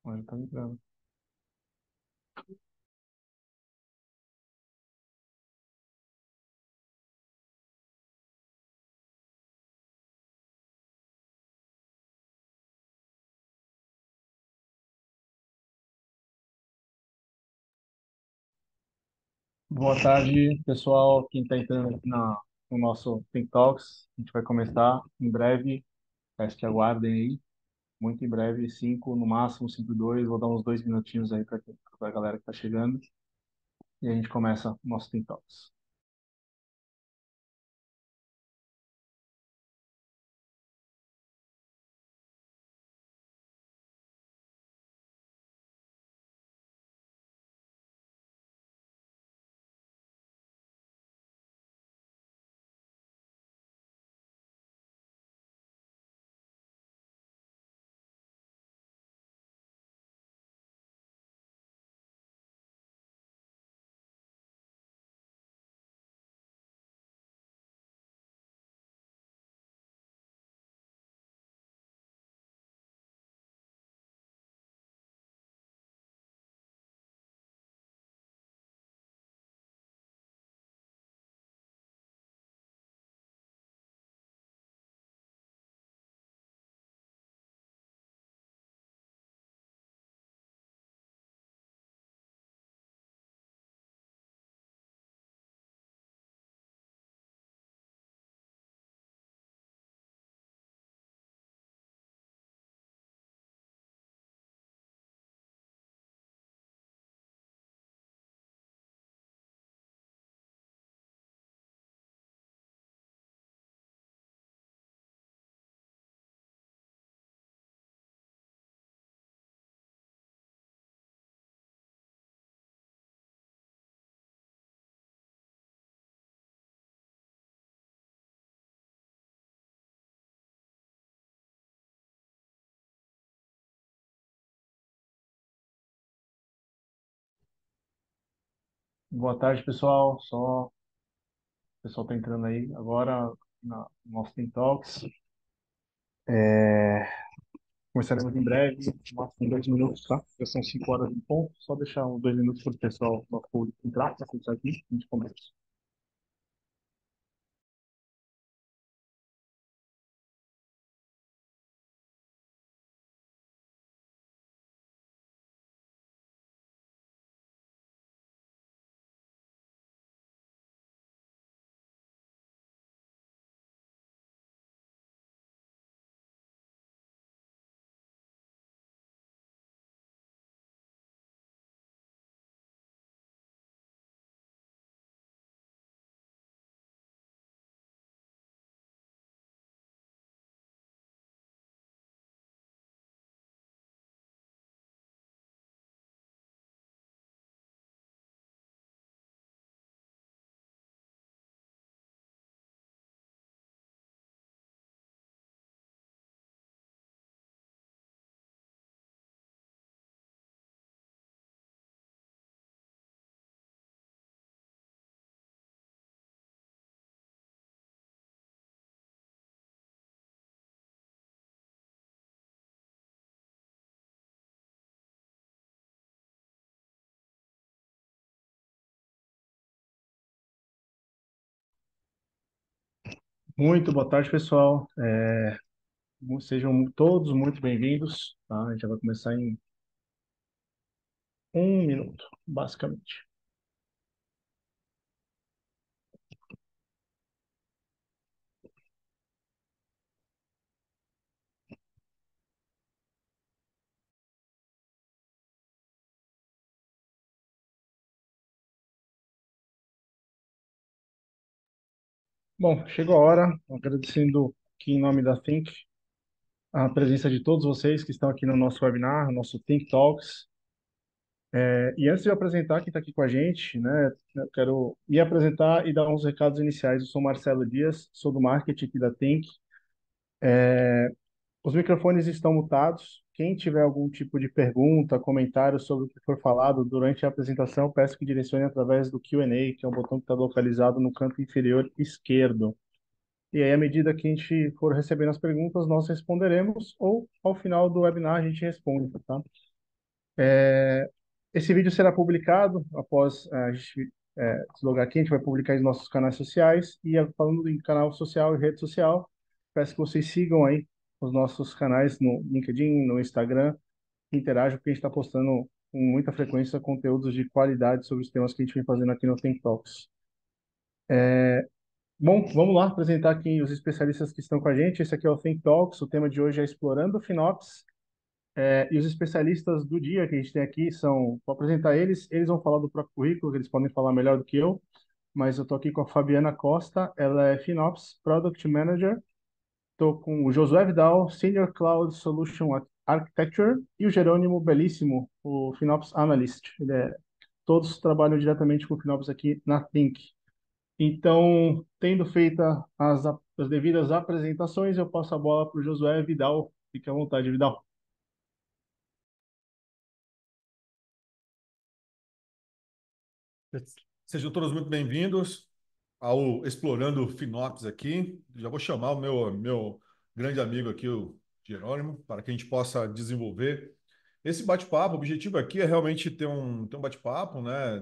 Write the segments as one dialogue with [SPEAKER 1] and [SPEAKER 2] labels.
[SPEAKER 1] Olha, tá entrando. Boa tarde, pessoal. Quem está entrando aqui no nosso Think Talks, a gente vai começar em breve. Peço que aguardem aí, muito em breve, 5, no máximo 5:02. Vou dar uns 2 minutinhos aí para a galera que está chegando e a gente começa o nosso Think Talks. Boa tarde, pessoal. O pessoal está entrando aí agora no nosso Think Talks. Começaremos em breve, no máximo 2 minutos, tá? Já são 5 horas em ponto. Só deixar uns 2 minutos para o pessoal do público entrar, para isso aqui, a gente começa. Muito boa tarde, pessoal. Sejam todos muito bem-vindos, tá? A gente já vai começar em 1 minuto, basicamente. Bom, chegou a hora, agradecendo aqui em nome da Think a presença de todos vocês que estão aqui no nosso webinar, no nosso Think Talks. E antes de eu apresentar quem está aqui com a gente, né, eu quero me apresentar e dar uns recados iniciais. Eu sou Marcelo Dias, sou do marketing aqui da Think. Os microfones estão mutados. Quem tiver algum tipo de pergunta, comentário sobre o que for falado durante a apresentação, peço que direcione através do Q&A, que é um botão que está localizado no canto inferior esquerdo. E aí, à medida que a gente for recebendo as perguntas, nós responderemos, ou ao final do webinar a gente responde, tá? É, esse vídeo será publicado após a gente se logar aqui, a gente vai publicar em nossos canais sociais. E falando em canal social e rede social, peço que vocês sigam aí os nossos canais no LinkedIn, no Instagram, que interajam, porque a gente está postando com muita frequência conteúdos de qualidade sobre os temas que a gente vem fazendo aqui no Think Talks. Bom, vamos lá apresentar aqui os especialistas que estão com a gente. Esse aqui é o Think Talks. O tema de hoje é Explorando o FinOps. E os especialistas do dia que a gente tem aqui são, vou apresentar eles, eles vão falar do próprio currículo, que eles podem falar melhor do que eu, mas eu estou aqui com a Fabiana Costa, ela é FinOps Product Manager, estou com o Josué Vidal, Senior Cloud Solution Architecture, e o Jerônimo Belíssimo, o FinOps Analyst. Todos trabalham diretamente com FinOps aqui na Think. Então, tendo feita as devidas apresentações, eu passo a bola para o Josué Vidal. Fique à vontade, Vidal.
[SPEAKER 2] Sejam todos muito bem-vindos ao Explorando Finops aqui. Já vou chamar o meu grande amigo aqui, o Jerônimo, para que a gente possa desenvolver esse bate-papo. O objetivo aqui é realmente ter um bate-papo, né?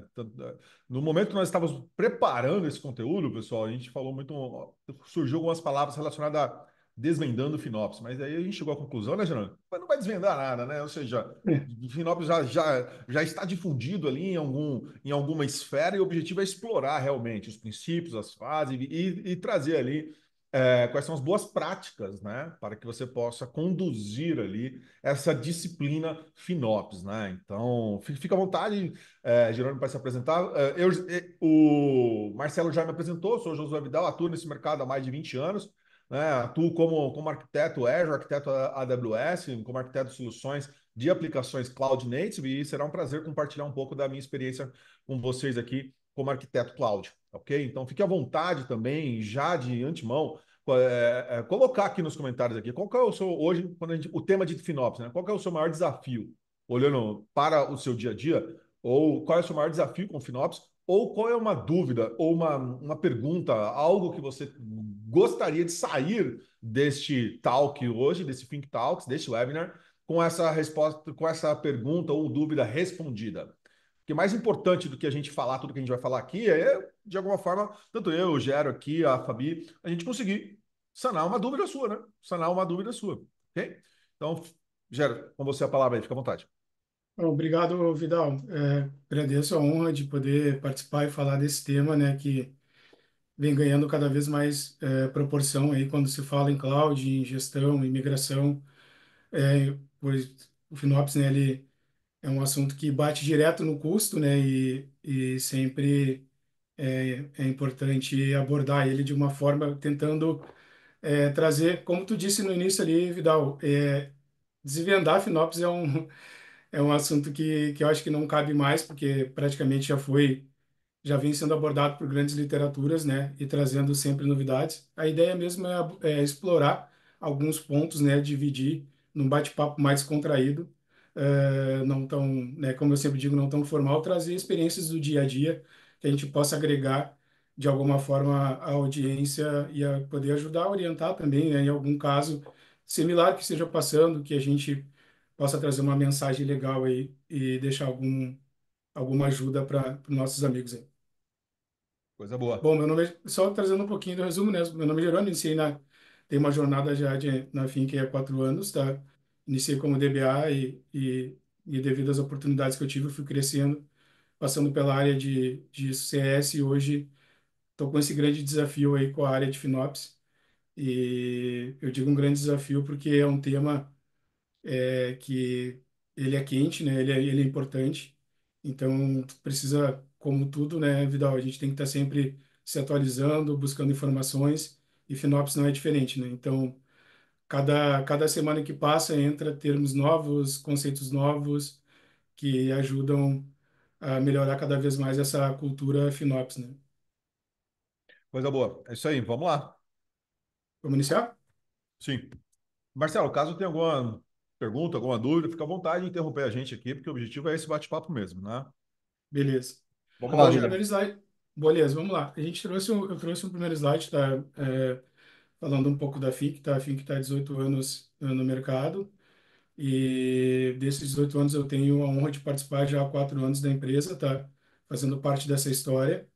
[SPEAKER 2] No momento que nós estávamos preparando esse conteúdo, pessoal, a gente falou muito, surgiu algumas palavras relacionadas a desvendando Finops, mas aí a gente chegou à conclusão, né, Jerônimo? Mas não vai desvendar nada, né? Ou seja, Finópolis já está difundido ali em alguma esfera e o objetivo é explorar realmente os princípios, as fases e trazer ali quais são as boas práticas, né, para que você possa conduzir ali essa disciplina FinOps, né? Então, fica à vontade, Jerônimo, para se apresentar. O Marcelo já me apresentou, sou o Josué Vidal, atuo nesse mercado há mais de 20 anos, né? Atuo como arquiteto Azure, arquiteto AWS, como arquiteto de soluções de aplicações Cloud Native e será um prazer compartilhar um pouco da minha experiência com vocês aqui como arquiteto cloud, ok? Então fique à vontade também, já de antemão, colocar aqui nos comentários aqui qual que é o seu, hoje, o tema de FinOps, né? Qual que é o seu maior desafio, olhando para o seu dia a dia, ou qual é o seu maior desafio com o FinOps, ou qual é uma dúvida, ou uma pergunta, algo que você gostaria de sair deste talk hoje, desse Think Talks, deste webinar, com essa resposta, com essa pergunta ou dúvida respondida. Porque mais importante do que a gente falar tudo que a gente vai falar aqui é, de alguma forma, tanto eu, o Gero aqui, a Fabi, a gente conseguir sanar uma dúvida sua, né? Sanar uma dúvida sua, ok? Então, Gero, com você a palavra aí, fica à vontade.
[SPEAKER 3] Obrigado, Vidal. Agradeço a honra de poder participar e falar desse tema, né, que vem ganhando cada vez mais proporção aí quando se fala em cloud, em gestão, em migração. Pois o FinOps, né, ele é um assunto que bate direto no custo, né, e sempre é importante abordar ele de uma forma tentando trazer, como tu disse no início ali, Vidal, desvendar FinOps é um assunto que eu acho que não cabe mais, porque praticamente já vem sendo abordado por grandes literaturas, né, e trazendo sempre novidades. A ideia mesmo é explorar alguns pontos, né, dividir num bate-papo mais contraído, não tão, né, como eu sempre digo, não tão formal, trazer experiências do dia a dia que a gente possa agregar de alguma forma à audiência e a poder ajudar a orientar também, né, em algum caso similar que esteja passando, que a gente possa trazer uma mensagem legal aí e deixar alguma ajuda para os nossos amigos aí.
[SPEAKER 2] Coisa boa.
[SPEAKER 3] Bom, meu nome é, só trazendo um pouquinho do resumo, né? Meu nome é Jerônimo, tem uma jornada já na Finque há 4 anos, tá? Iniciei como DBA e devido às oportunidades que eu tive, eu fui crescendo, passando pela área de CS e hoje estou com esse grande desafio aí com a área de FinOps. E eu digo um grande desafio porque é um tema que ele é quente, né? Ele é importante. Então, precisa, como tudo, né, Vidal, a gente tem que estar sempre se atualizando, buscando informações, e FinOps não é diferente, né? Então, cada semana que passa entra termos novos, conceitos novos, que ajudam a melhorar cada vez mais essa cultura FinOps, né?
[SPEAKER 2] Coisa boa. É isso aí, vamos lá.
[SPEAKER 3] Vamos iniciar?
[SPEAKER 2] Sim. Marcelo, caso tenha alguma pergunta, alguma dúvida, fica à vontade de interromper a gente aqui, porque o objetivo é esse bate-papo mesmo, né?
[SPEAKER 3] Beleza.
[SPEAKER 2] Vamos lá,
[SPEAKER 3] Bom, o
[SPEAKER 1] Maravilha.
[SPEAKER 3] primeiro slide. Beleza, vamos lá. Eu trouxe um primeiro slide, tá? Falando um pouco da FIC, tá? A FIC está há 18 anos no mercado. E desses 18 anos eu tenho a honra de participar já há 4 anos da empresa, tá? Fazendo parte dessa história.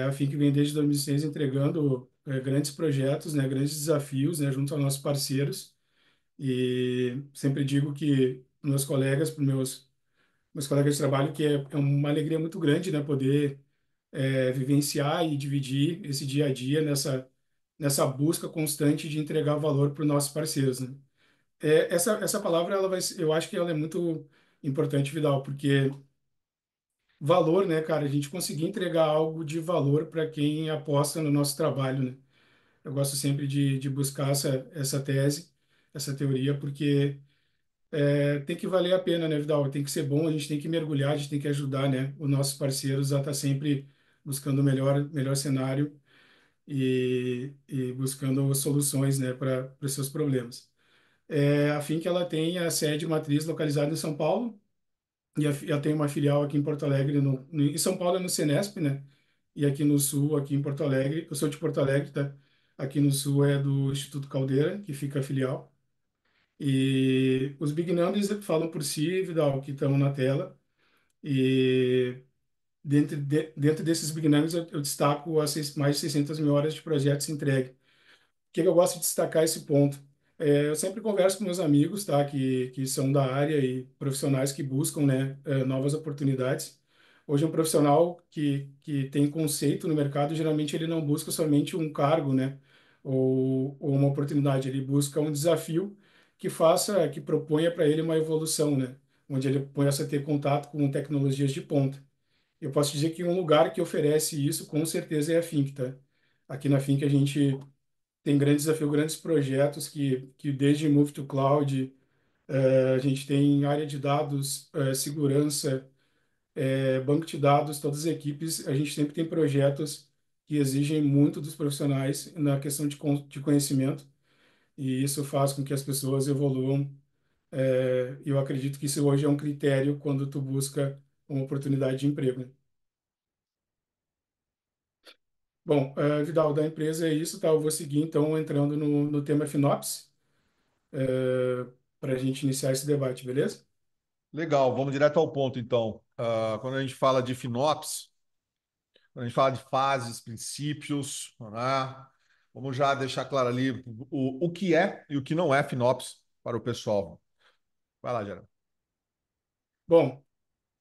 [SPEAKER 3] A FIC vem desde 2006 entregando grandes projetos, né? Grandes desafios, né? Junto aos nossos parceiros. E sempre digo que meus colegas, para meus colegas de trabalho, que é uma alegria muito grande, né? Poder vivenciar e dividir esse dia a dia nessa busca constante de entregar valor para os nossos parceiros, né? Essa palavra, eu acho que ela é muito importante, Vidal, porque valor, né, cara, a gente conseguir entregar algo de valor para quem aposta no nosso trabalho, né? Eu gosto sempre de buscar essa tese, essa teoria, porque tem que valer a pena, né, Vidal? Tem que ser bom, a gente tem que mergulhar, a gente tem que ajudar, né, os nossos parceiros a estar sempre buscando o melhor cenário e buscando soluções, né, para os seus problemas. A Fink, ela tem a sede matriz localizada em São Paulo e ela tem uma filial aqui em Porto Alegre, em São Paulo é no Senesp, né? E aqui no Sul, aqui em Porto Alegre, eu sou de Porto Alegre, tá? Aqui no Sul é do Instituto Caldeira, que fica a filial. E os big numbers falam por si, Vidal, que estão na tela. E dentro desses big numbers eu destaco mais de 600 mil horas de projetos entregues que eu gosto de destacar esse ponto? Eu sempre converso com meus amigos, tá, que são da área e profissionais que buscam, né, novas oportunidades. Hoje, um profissional que tem conceito no mercado, geralmente ele não busca somente um cargo, né, ou uma oportunidade, ele busca um desafio que proponha para ele uma evolução, né, onde ele possa ter contato com tecnologias de ponta. Eu posso dizer que um lugar que oferece isso, com certeza, é a Fink, tá? Aqui na Fink a gente tem grandes desafios, grandes projetos que desde Move to Cloud, a gente tem área de dados, segurança, banco de dados, todas as equipes, a gente sempre tem projetos que exigem muito dos profissionais na questão de conhecimento, e isso faz com que as pessoas evoluam. Eu acredito que isso hoje é um critério quando tu busca uma oportunidade de emprego, né? Bom, Vidal, da empresa é isso, tá? Eu vou seguir, então, entrando no tema FinOps. Para a gente iniciar esse debate, beleza?
[SPEAKER 2] Legal, vamos direto ao ponto, então. Quando a gente fala de FinOps, quando a gente fala de fases, princípios, né? Vamos já deixar claro ali o que é e o que não é FinOps para o pessoal. Vai lá, Geraldo.
[SPEAKER 3] Bom,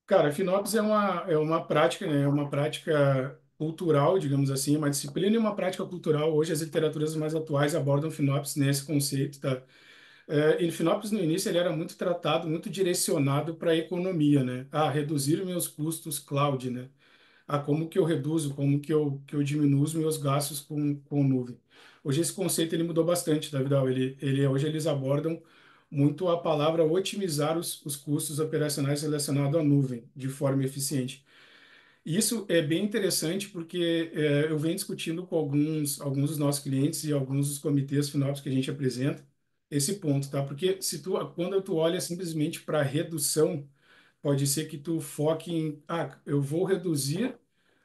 [SPEAKER 3] cara, FinOps é uma prática, né? É uma prática cultural, digamos assim, uma disciplina e uma prática cultural. Hoje as literaturas mais atuais abordam FinOps nesse conceito, tá? E FinOps no início ele era muito tratado, muito direcionado para a economia, né? Reduzir meus custos cloud, né? Como que eu reduzo, como que eu diminuo os meus gastos com nuvem. Hoje esse conceito ele mudou bastante, tá, Vidal? Hoje eles abordam muito a palavra otimizar os custos operacionais relacionados à nuvem de forma eficiente. E isso é bem interessante porque eu venho discutindo com alguns dos nossos clientes e alguns dos comitês FinOps que a gente apresenta esse ponto, tá? Porque quando tu olha simplesmente para redução, pode ser que tu foque em, eu vou reduzir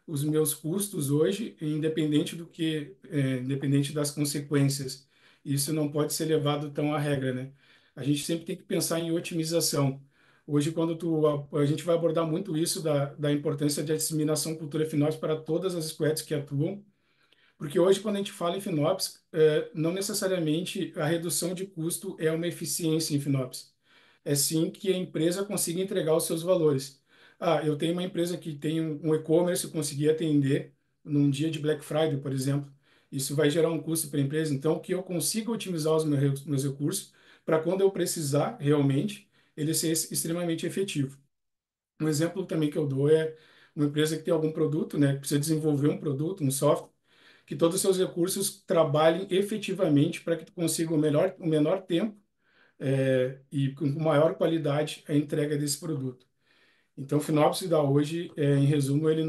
[SPEAKER 3] os meus custos hoje, independente das consequências. Isso não pode ser levado tão à regra, né? A gente sempre tem que pensar em otimização. Hoje, a gente vai abordar muito isso da importância de disseminação cultura FinOps para todas as squads que atuam, porque hoje, quando a gente fala em FinOps, não necessariamente a redução de custo é uma eficiência em FinOps. É sim que a empresa consiga entregar os seus valores. Eu tenho uma empresa que tem um e-commerce, eu consegui atender num dia de Black Friday, por exemplo. Isso vai gerar um custo para a empresa. Então, que eu consiga otimizar os meus recursos para quando eu precisar, realmente, ele ser extremamente efetivo. Um exemplo também que eu dou é uma empresa que tem algum produto, né, que precisa desenvolver um produto, um software, que todos os seus recursos trabalhem efetivamente para que tu consiga o menor tempo e com maior qualidade a entrega desse produto. Então, o Finopsis da hoje, em resumo, ele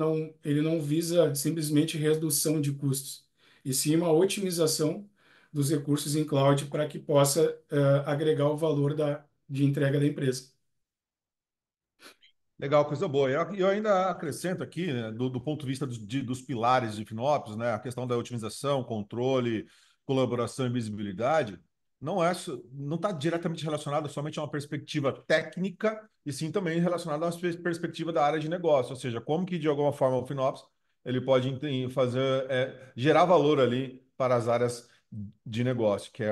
[SPEAKER 3] não visa simplesmente redução de custos, e sim uma otimização dos recursos em cloud para que possa agregar o valor de entrega da empresa.
[SPEAKER 2] Legal, coisa boa. E eu ainda acrescento aqui, né, do ponto de vista dos pilares de FinOps, né, a questão da otimização, controle, colaboração e visibilidade. não está diretamente relacionada somente a uma perspectiva técnica, e sim também relacionada a uma perspectiva da área de negócio, ou seja, como que de alguma forma o FinOps ele pode fazer gerar valor ali para as áreas de negócio, que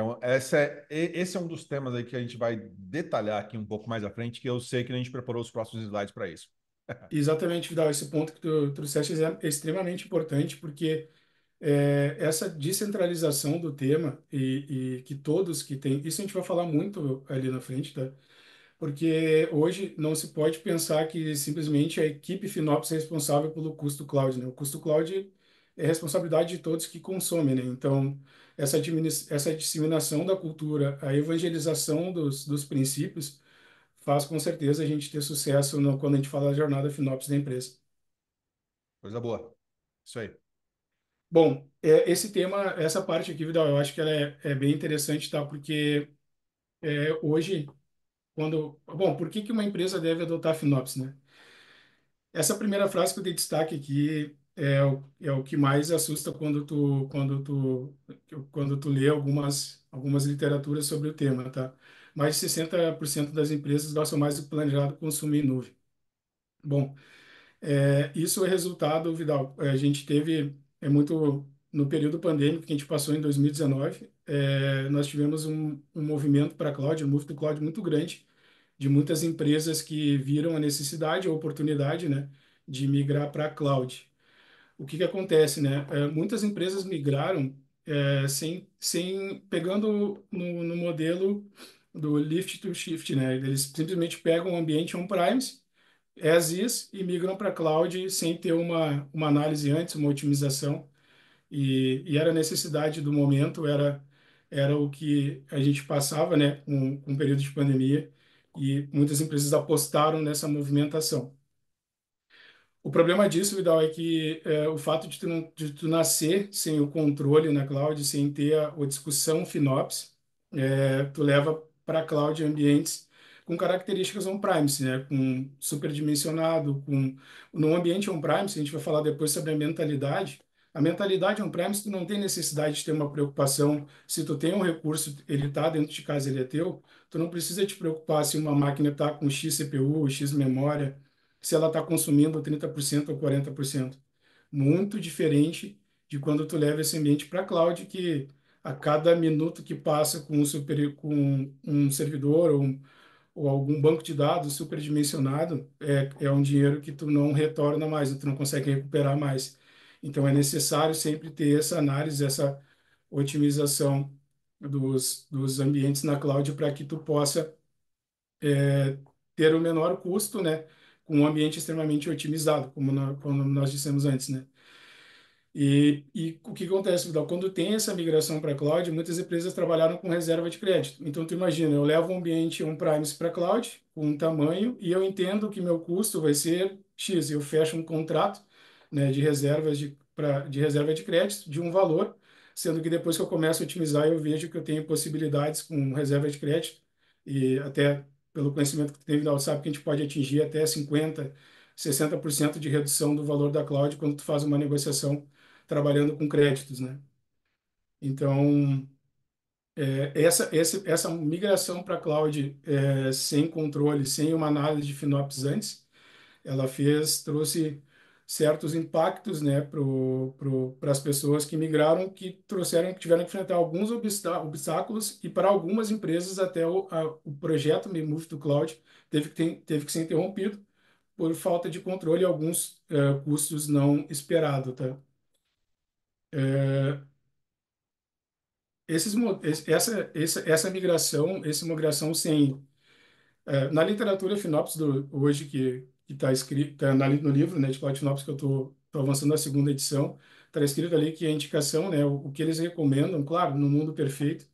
[SPEAKER 2] esse é um dos temas aí que a gente vai detalhar aqui um pouco mais à frente, que eu sei que a gente preparou os próximos slides para isso.
[SPEAKER 3] Exatamente, Vidal, esse ponto que tu trouxeste é extremamente importante, porque essa descentralização do tema e que todos que têm, isso a gente vai falar muito ali na frente, tá? Porque hoje não se pode pensar que simplesmente a equipe FinOps é responsável pelo custo cloud, né? O custo cloud é responsabilidade de todos que consomem, né? Então, essa disseminação da cultura, a evangelização dos princípios, faz com certeza a gente ter sucesso quando a gente fala da jornada FinOps da empresa.
[SPEAKER 2] Coisa boa. Isso aí.
[SPEAKER 3] Bom, esse tema, essa parte aqui, Vidal, eu acho que ela é bem interessante, tá? Porque hoje, Bom, por que que uma empresa deve adotar FinOps, né? Essa primeira frase que eu dei destaque aqui é o que mais assusta quando tu lê algumas literaturas sobre o tema, tá? Mais de 60% das empresas gastam mais do que planejado com consumir em nuvem. Bom, isso é resultado, Vidal. A gente teve, muito no período pandêmico que a gente passou em 2019, nós tivemos um movimento para a cloud, um move to cloud muito grande, de muitas empresas que viram a necessidade, a oportunidade, né, de migrar para a cloud. O que que acontece, né? Muitas empresas migraram sem pegando no modelo do lift to shift, né? Eles simplesmente pegam o ambiente on-premise as is e migram para cloud sem ter uma análise antes, uma otimização. E era a necessidade do momento, era o que a gente passava, né, com o período de pandemia, e muitas empresas apostaram nessa movimentação. O problema disso, Vidal, é que o fato de tu nascer sem o controle na cloud, sem ter a discussão FinOps, tu leva para a cloud ambientes com características on-premise, né? Com superdimensionado, no ambiente on-premise, a gente vai falar depois sobre a mentalidade. A mentalidade on-premise, tu não tem necessidade de ter uma preocupação se tu tem um recurso, ele está dentro de casa, ele é teu, tu não precisa te preocupar se uma máquina está com X CPU, X memória, se ela está consumindo 30% ou 40%. Muito diferente de quando tu leva esse ambiente para a cloud, que a cada minuto que passa com um servidor ou algum banco de dados superdimensionado, é um dinheiro que tu não retorna mais, tu não consegue recuperar mais. Então é necessário sempre ter essa análise, essa otimização dos ambientes na cloud para que tu possa ter o menor custo, né, com um ambiente extremamente otimizado, como nós dissemos antes, né? E o que acontece, Vidal? Quando tem essa migração para cloud, muitas empresas trabalharam com reserva de crédito. Então, tu imagina, eu levo um ambiente on-premise para cloud, com um tamanho, e eu entendo que meu custo vai ser X. Eu fecho um contrato, né, de reserva de crédito de um valor, sendo que depois que eu começo a otimizar, eu vejo que eu tenho possibilidades com reserva de crédito, e até pelo conhecimento que tu tem, Vidal, sabe que a gente pode atingir até 50, 60% de redução do valor da cloud quando tu faz uma negociação trabalhando com créditos, né? Então, essa migração para a cloud sem controle, sem uma análise de FinOps antes, ela trouxe certos impactos, né, para as pessoas que migraram, que tiveram que enfrentar alguns obstáculos e para algumas empresas até o projeto Move to Cloud teve que ser interrompido por falta de controle e alguns custos não esperados, tá? Essa migração sem na literatura FinOps hoje que está escrito no livro, né, de Cloud FinOps, que eu tô avançando na segunda edição, está escrito ali que a indicação, né, o que eles recomendam, claro, no mundo perfeito,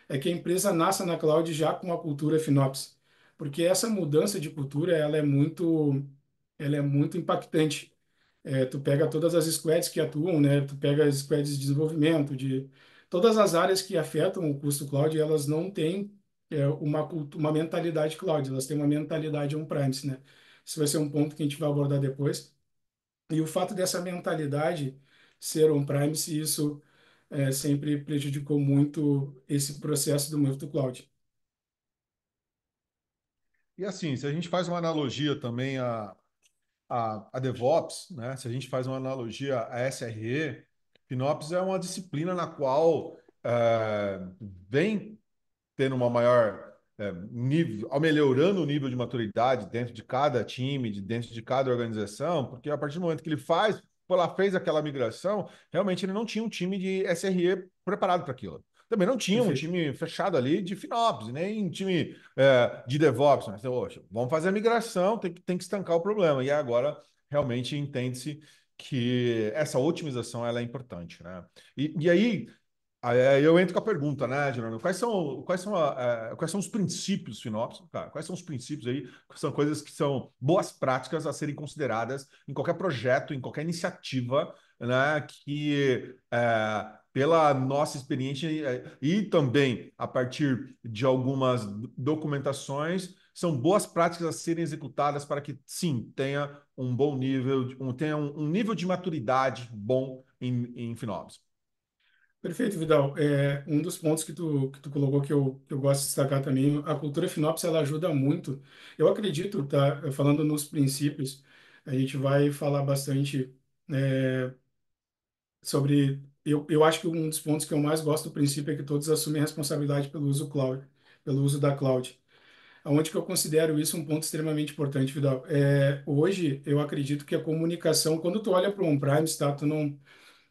[SPEAKER 3] é que a empresa nasça na cloud já com a cultura FinOps, porque essa mudança de cultura ela é muito impactante. Tu pega todas as squads que atuam, né? Tu pega as squads de desenvolvimento, de todas as áreas que afetam o custo cloud, elas não têm uma mentalidade cloud, elas têm uma mentalidade on-premise, né? Isso vai ser um ponto que a gente vai abordar depois. E o fato dessa mentalidade ser on-premise, isso sempre prejudicou muito esse processo do move to cloud.
[SPEAKER 2] E assim, se a gente faz uma analogia também a DevOps, né? Se a gente faz uma analogia a SRE, FinOps é uma disciplina na qual vem tendo uma maior nível, melhorando o nível de maturidade dentro de cada time, dentro de cada organização, porque a partir do momento que ele fez aquela migração, realmente ele não tinha um time de SRE preparado para aquilo. Também não tinha um
[SPEAKER 3] Perfeito.
[SPEAKER 2] time fechado ali de FinOps, nem um time de DevOps. Né? Então, poxa, vamos fazer a migração, tem que estancar o problema. E agora realmente entende-se que essa otimização ela é importante, né? E aí aí eu entro com a pergunta, né, Jerônimo? Quais são os princípios FinOps, cara? Quais são os princípios aí? Que são coisas que são boas práticas a serem consideradas em qualquer projeto, em qualquer iniciativa, né? Que pela nossa experiência e também a partir de algumas documentações, são boas práticas a serem executadas para que, sim, tenha um bom nível, tenha um nível de maturidade bom em FinOps.
[SPEAKER 3] Perfeito, Vidal. Um dos pontos que tu colocou que eu gosto de destacar também, a cultura FinOps, ela ajuda muito. Eu acredito, tá, falando nos princípios, a gente vai falar bastante sobre... Eu acho que um dos pontos que eu mais gosto do princípio é que todos assumem a responsabilidade pelo uso cloud, pelo uso da cloud. Aonde que eu considero isso um ponto extremamente importante, Vidal. Hoje, eu acredito que a comunicação, quando tu olha para o on-prime, tá, tu não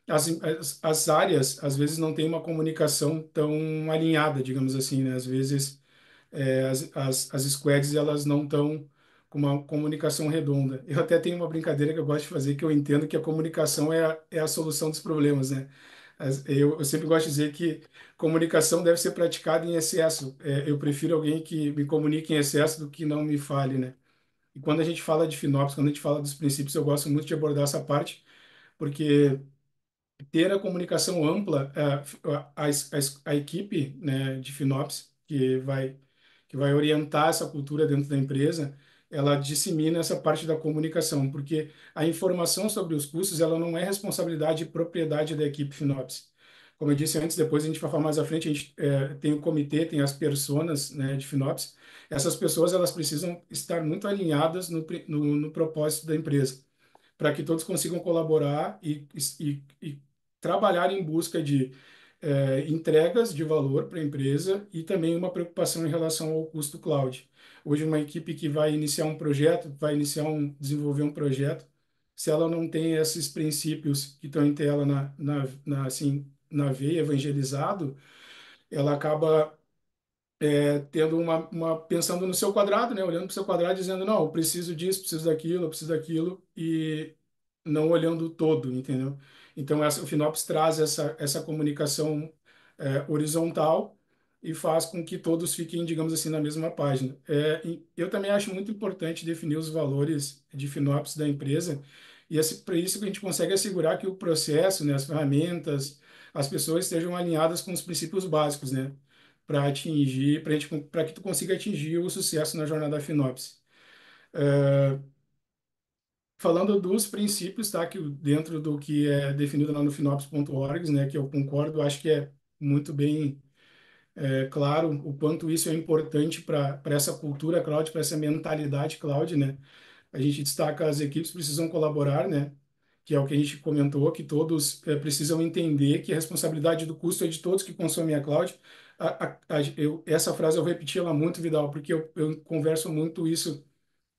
[SPEAKER 3] as áreas, às vezes, não têm uma comunicação tão alinhada, digamos assim, né? Às vezes, as squads, elas não estão com uma comunicação redonda. Eu até tenho uma brincadeira que eu gosto de fazer, que eu entendo que a comunicação é a solução dos problemas, né? Eu sempre gosto de dizer que comunicação deve ser praticada em excesso. Eu prefiro alguém que me comunique em excesso do que não me fale, né? E quando a gente fala de FinOps, quando a gente fala dos princípios, eu gosto muito de abordar essa parte, porque ter a comunicação ampla, a equipe, né, de FinOps, que vai orientar essa cultura dentro da empresa, ela dissemina essa parte da comunicação, porque a informação sobre os custos, ela não é responsabilidade e propriedade da equipe FinOps. Como eu disse antes, depois a gente vai falar mais à frente, a gente tem o comitê, tem as personas, né, de FinOps. Essas pessoas, elas precisam estar muito alinhadas no propósito da empresa para que todos consigam colaborar e trabalhar em busca de entregas de valor para a empresa e também uma preocupação em relação ao custo cloud. Hoje, uma equipe que vai iniciar um projeto, desenvolver um projeto, se ela não tem esses princípios que estão em tela assim, na veia, evangelizado, ela acaba tendo pensando no seu quadrado, né? Olhando para o seu quadrado, dizendo, não, eu preciso disso, preciso daquilo, eu preciso daquilo, e não olhando o todo, entendeu? Então, o FinOps traz essa comunicação horizontal e faz com que todos fiquem, digamos assim, na mesma página. E eu também acho muito importante definir os valores de FinOps da empresa, e para isso que a gente consegue assegurar que o processo, né, as ferramentas, as pessoas estejam alinhadas com os princípios básicos, né? Para que tu consiga atingir o sucesso na jornada FinOps. Falando dos princípios, tá, que dentro do que é definido lá no finops.org, né, que eu concordo, acho que é muito bem claro o quanto isso é importante para essa cultura cloud, para essa mentalidade cloud, né? A gente destaca as equipes precisam colaborar, né? Que é o que a gente comentou, que todos precisam entender que a responsabilidade do custo é de todos que consomem a cloud. Essa frase eu repeti ela muito, Vidal, porque eu converso muito isso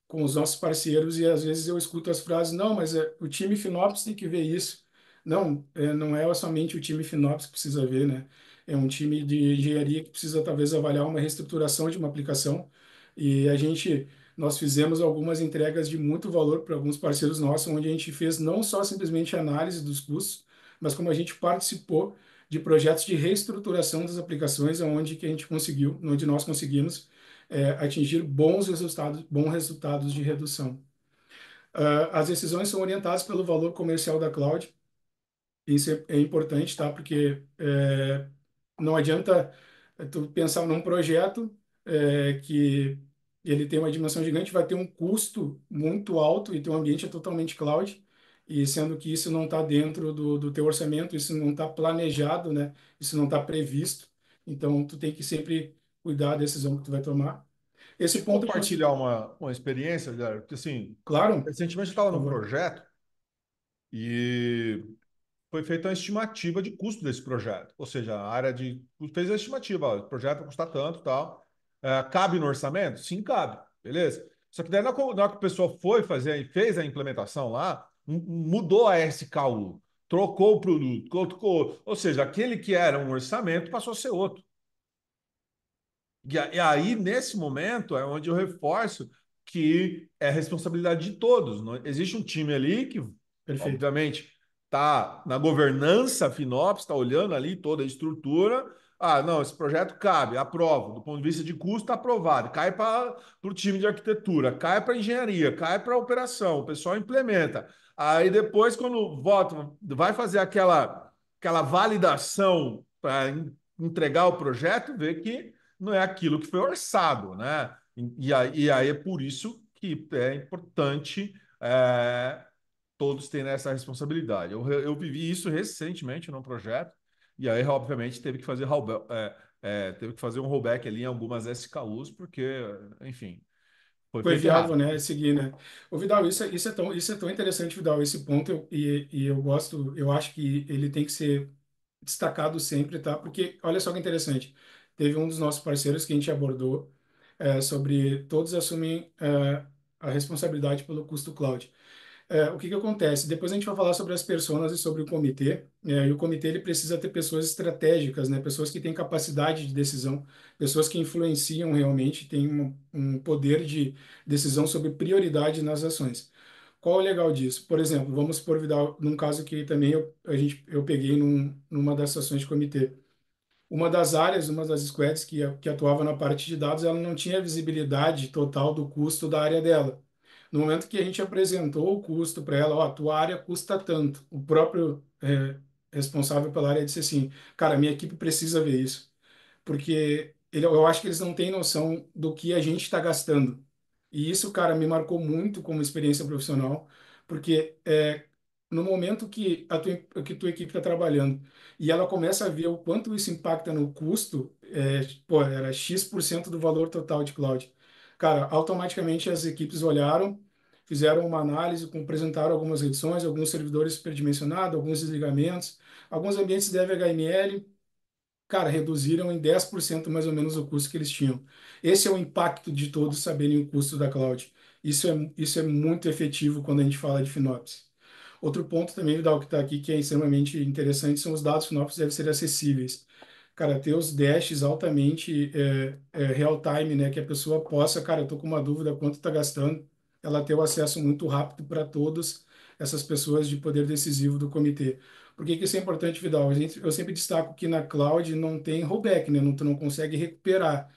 [SPEAKER 3] com os nossos parceiros e às vezes eu escuto as frases, não, mas o time FinOps tem que ver isso. Não, não é somente o time FinOps que precisa ver, né? É um time de engenharia que precisa talvez avaliar uma reestruturação de uma aplicação e nós fizemos algumas entregas de muito valor para alguns parceiros nossos, onde a gente fez não só simplesmente análise dos custos, mas como a gente participou de projetos de reestruturação das aplicações, onde nós conseguimos atingir bons resultados de redução. As decisões são orientadas pelo valor comercial da cloud. Isso é importante, tá? Porque não adianta tu pensar num projeto que ele tem uma dimensão gigante, vai ter um custo muito alto e teu ambiente é totalmente cloud e sendo que isso não está dentro do teu orçamento, isso não está planejado, né? Isso não está previsto. Então, tu tem que sempre cuidar da decisão que tu vai tomar. Esse
[SPEAKER 2] Deixa eu
[SPEAKER 3] ponto eu
[SPEAKER 2] compartilhar
[SPEAKER 3] considero,
[SPEAKER 2] uma experiência, Guilherme, porque assim,
[SPEAKER 3] claro,
[SPEAKER 2] recentemente eu
[SPEAKER 3] por
[SPEAKER 2] estava num
[SPEAKER 3] favor.
[SPEAKER 2] projeto e foi feita uma estimativa de custo desse projeto. Ou seja, a área de fez a estimativa, ó, o projeto vai custar tanto, tal. Cabe no orçamento? Sim, cabe. Beleza? Só que daí na hora que o pessoal foi fazer e fez a implementação lá, mudou a SKU, trocou o produto, ou seja, aquele que era um orçamento passou a ser outro. E aí, nesse momento, é onde eu reforço que é responsabilidade de todos. Não existe um time ali que,
[SPEAKER 3] Perfeito.
[SPEAKER 2] obviamente, está na governança, a Finops está olhando ali toda a estrutura. Ah, não, esse projeto cabe, aprovo. Do ponto de vista de custo, está aprovado. Cai para o time de arquitetura, cai para engenharia, cai para a operação, o pessoal implementa. Aí depois, quando volta, vai fazer aquela validação para entregar o projeto, vê que não é aquilo que foi orçado, né? E aí é por isso que é importante todos terem essa responsabilidade. Eu vivi isso recentemente num projeto, e aí, obviamente, teve que fazer um rollback ali em algumas SKUs, porque, enfim, foi
[SPEAKER 3] Foi
[SPEAKER 2] feito
[SPEAKER 3] viável,
[SPEAKER 2] errado.
[SPEAKER 3] né? Seguir, né? Ô, Vidal, isso é tão interessante, Vidal, esse ponto, e eu gosto, eu acho que ele tem que ser destacado sempre, tá? Porque, olha só que interessante, teve um dos nossos parceiros que a gente abordou sobre todos assumem a responsabilidade pelo custo cloud. O que que acontece? Depois a gente vai falar sobre as personas e sobre o comitê. E o comitê ele precisa ter pessoas estratégicas, né? Pessoas que têm capacidade de decisão, pessoas que influenciam realmente, têm um poder de decisão sobre prioridade nas ações. Qual o legal disso? Por exemplo, vamos por Vidal, num caso que também eu peguei numa das ações de comitê. Uma das áreas, uma das squads que atuava na parte de dados, ela não tinha visibilidade total do custo da área dela. No momento que a gente apresentou o custo para ela, ó, tua área custa tanto. O próprio responsável pela área disse assim, cara, minha equipe precisa ver isso, porque eu acho que eles não têm noção do que a gente está gastando. E isso, cara, me marcou muito como experiência profissional, porque no momento que que tua equipe está trabalhando e ela começa a ver o quanto isso impacta no custo, pô, era X% do valor total de cloud. Cara, automaticamente as equipes olharam, fizeram uma análise, apresentaram algumas reduções, alguns servidores superdimensionados, alguns desligamentos, alguns ambientes de VHML, cara, reduziram em 10% mais ou menos o custo que eles tinham. Esse é o impacto de todos saberem o custo da cloud. Isso é muito efetivo quando a gente fala de FinOps. Outro ponto também, Vidal, que está aqui, que é extremamente interessante, são os dados FinOps devem ser acessíveis. Cara, ter os dashes altamente real-time, né? Que a pessoa possa, cara, eu tô com uma dúvida, quanto está gastando, ela ter o acesso muito rápido para todas essas pessoas de poder decisivo do comitê. Por que que isso é importante, Vidal? Eu sempre destaco que na cloud não tem rollback, né? Não, tu não consegue recuperar.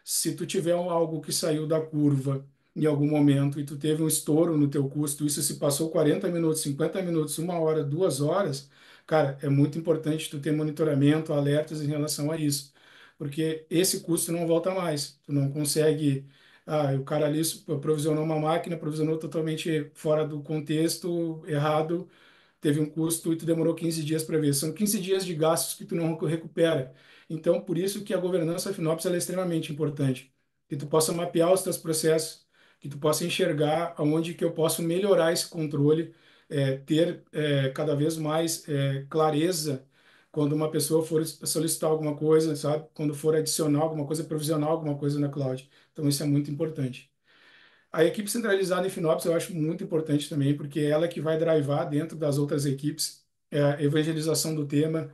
[SPEAKER 3] Se tu tiver algo que saiu da curva em algum momento e tu teve um estouro no teu custo, isso se passou 40 minutos, 50 minutos, uma hora, 2 horas, cara, é muito importante tu ter monitoramento, alertas em relação a isso, porque esse custo não volta mais. Tu não consegue. Ah, o cara ali provisionou uma máquina, provisionou totalmente fora do contexto, errado, teve um custo e tu demorou 15 dias para ver. São 15 dias de gastos que tu não recupera. Então, por isso que a governança FinOps ela é extremamente importante. Que tu possa mapear os teus processos, que tu possa enxergar aonde que eu posso melhorar esse controle, ter cada vez mais clareza quando uma pessoa for solicitar alguma coisa, sabe? Quando for adicionar alguma coisa, provisionar alguma coisa na cloud. Então, isso é muito importante. A equipe centralizada em FinOps eu acho muito importante também, porque é ela que vai drivar dentro das outras equipes a evangelização do tema,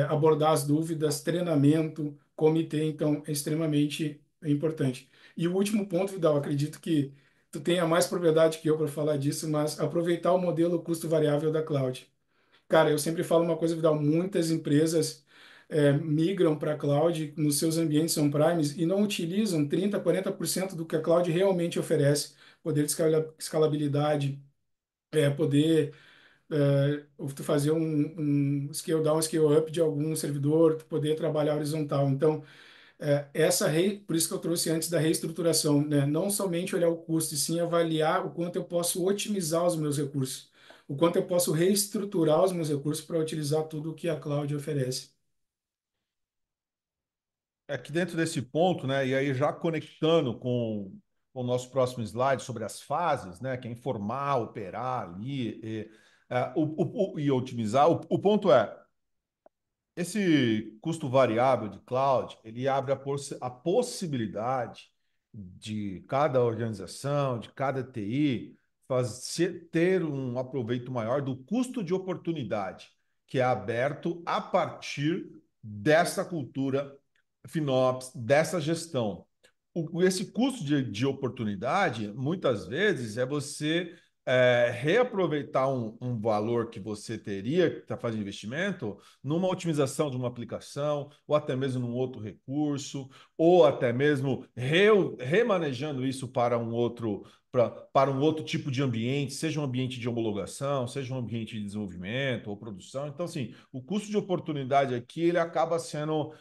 [SPEAKER 3] abordar as dúvidas, treinamento, comitê, então é extremamente importante. E o último ponto, Vidal, acredito que tu tenha mais propriedade que eu para falar disso, mas aproveitar o modelo custo variável da cloud. Cara, eu sempre falo uma coisa, Vidal, muitas empresas migram para a cloud nos seus ambientes on-premise e não utilizam 30, 40% do que a cloud realmente oferece. Poder de escalabilidade, poder tu fazer um scale down, scale up de algum servidor, tu poder trabalhar horizontal. Então, por isso que eu trouxe antes da reestruturação, né? Não somente olhar o custo, e sim avaliar o quanto eu posso otimizar os meus recursos. o quanto eu posso reestruturar os meus recursos para utilizar tudo o que a cloud oferece.
[SPEAKER 2] Aqui dentro desse ponto, né, e aí já conectando com o nosso próximo slide sobre as fases, né, que é informar, operar ali e otimizar, o ponto é, esse custo variável de cloud, ele abre a possibilidade de cada organização, de cada TI, ter um aproveito maior do custo de oportunidade, que é aberto a partir dessa cultura FinOps, dessa gestão. Esse custo de oportunidade, muitas vezes, é você reaproveitar um valor que você teria que está fazendo investimento numa otimização de uma aplicação, ou até mesmo num outro recurso, ou até mesmo remanejando isso para um outro tipo de ambiente, seja um ambiente de homologação, seja um ambiente de desenvolvimento ou produção. Então, assim, o custo de oportunidade aqui ele acaba sendo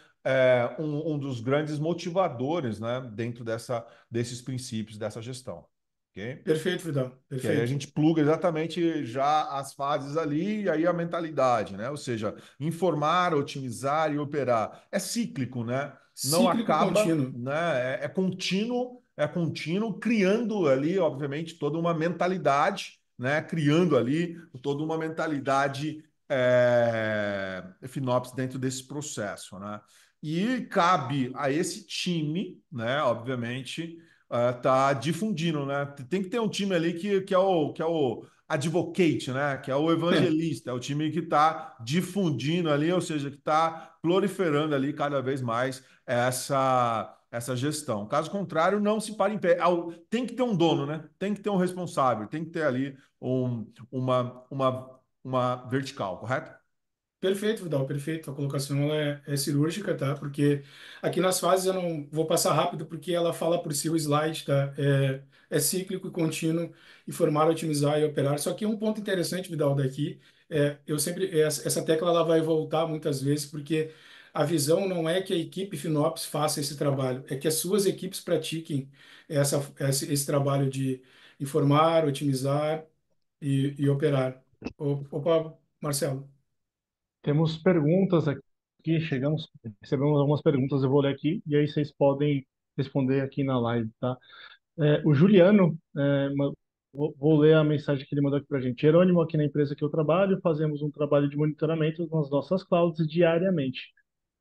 [SPEAKER 2] um dos grandes motivadores, né, dentro desses princípios dessa gestão. Ok?
[SPEAKER 3] Perfeito, Vidal.
[SPEAKER 2] Que aí a
[SPEAKER 3] Perfeito.
[SPEAKER 2] gente pluga exatamente já as fases ali e aí a mentalidade, né? Ou seja, informar, otimizar e operar. É cíclico, né? Não
[SPEAKER 3] Cíclico
[SPEAKER 2] acaba,
[SPEAKER 3] contínuo.
[SPEAKER 2] né? É contínuo, criando ali, obviamente, toda uma mentalidade, né? Criando ali toda uma mentalidade FinOps dentro desse processo, né? E cabe a esse time, né? Obviamente tá difundindo, né? Tem que ter um time ali que é o advocate, né? Que é o evangelista, é o time que está difundindo ali, ou seja, que está proliferando ali cada vez mais essa gestão. Caso contrário, não se para em pé. Tem que ter um dono, né? Tem que ter um responsável, tem que ter ali uma vertical, correto?
[SPEAKER 3] Perfeito, Vidal, perfeito. A colocação ela é cirúrgica, tá? Porque aqui nas fases eu não vou passar rápido porque ela fala por si o slide, tá? É cíclico e contínuo, informar, otimizar e operar. Só que um ponto interessante, Vidal, daqui, eu sempre, essa tecla ela vai voltar muitas vezes porque a visão não é que a equipe FinOps faça esse trabalho, é que as suas equipes pratiquem esse trabalho de informar, otimizar e operar. Opa, Marcelo.
[SPEAKER 1] Temos perguntas aqui, recebemos algumas perguntas, eu vou ler aqui, e aí vocês podem responder aqui na live, tá? O Juliano, vou ler a mensagem que ele mandou aqui para a gente. Jerônimo, aqui na empresa que eu trabalho, fazemos um trabalho de monitoramento nas nossas clouds diariamente.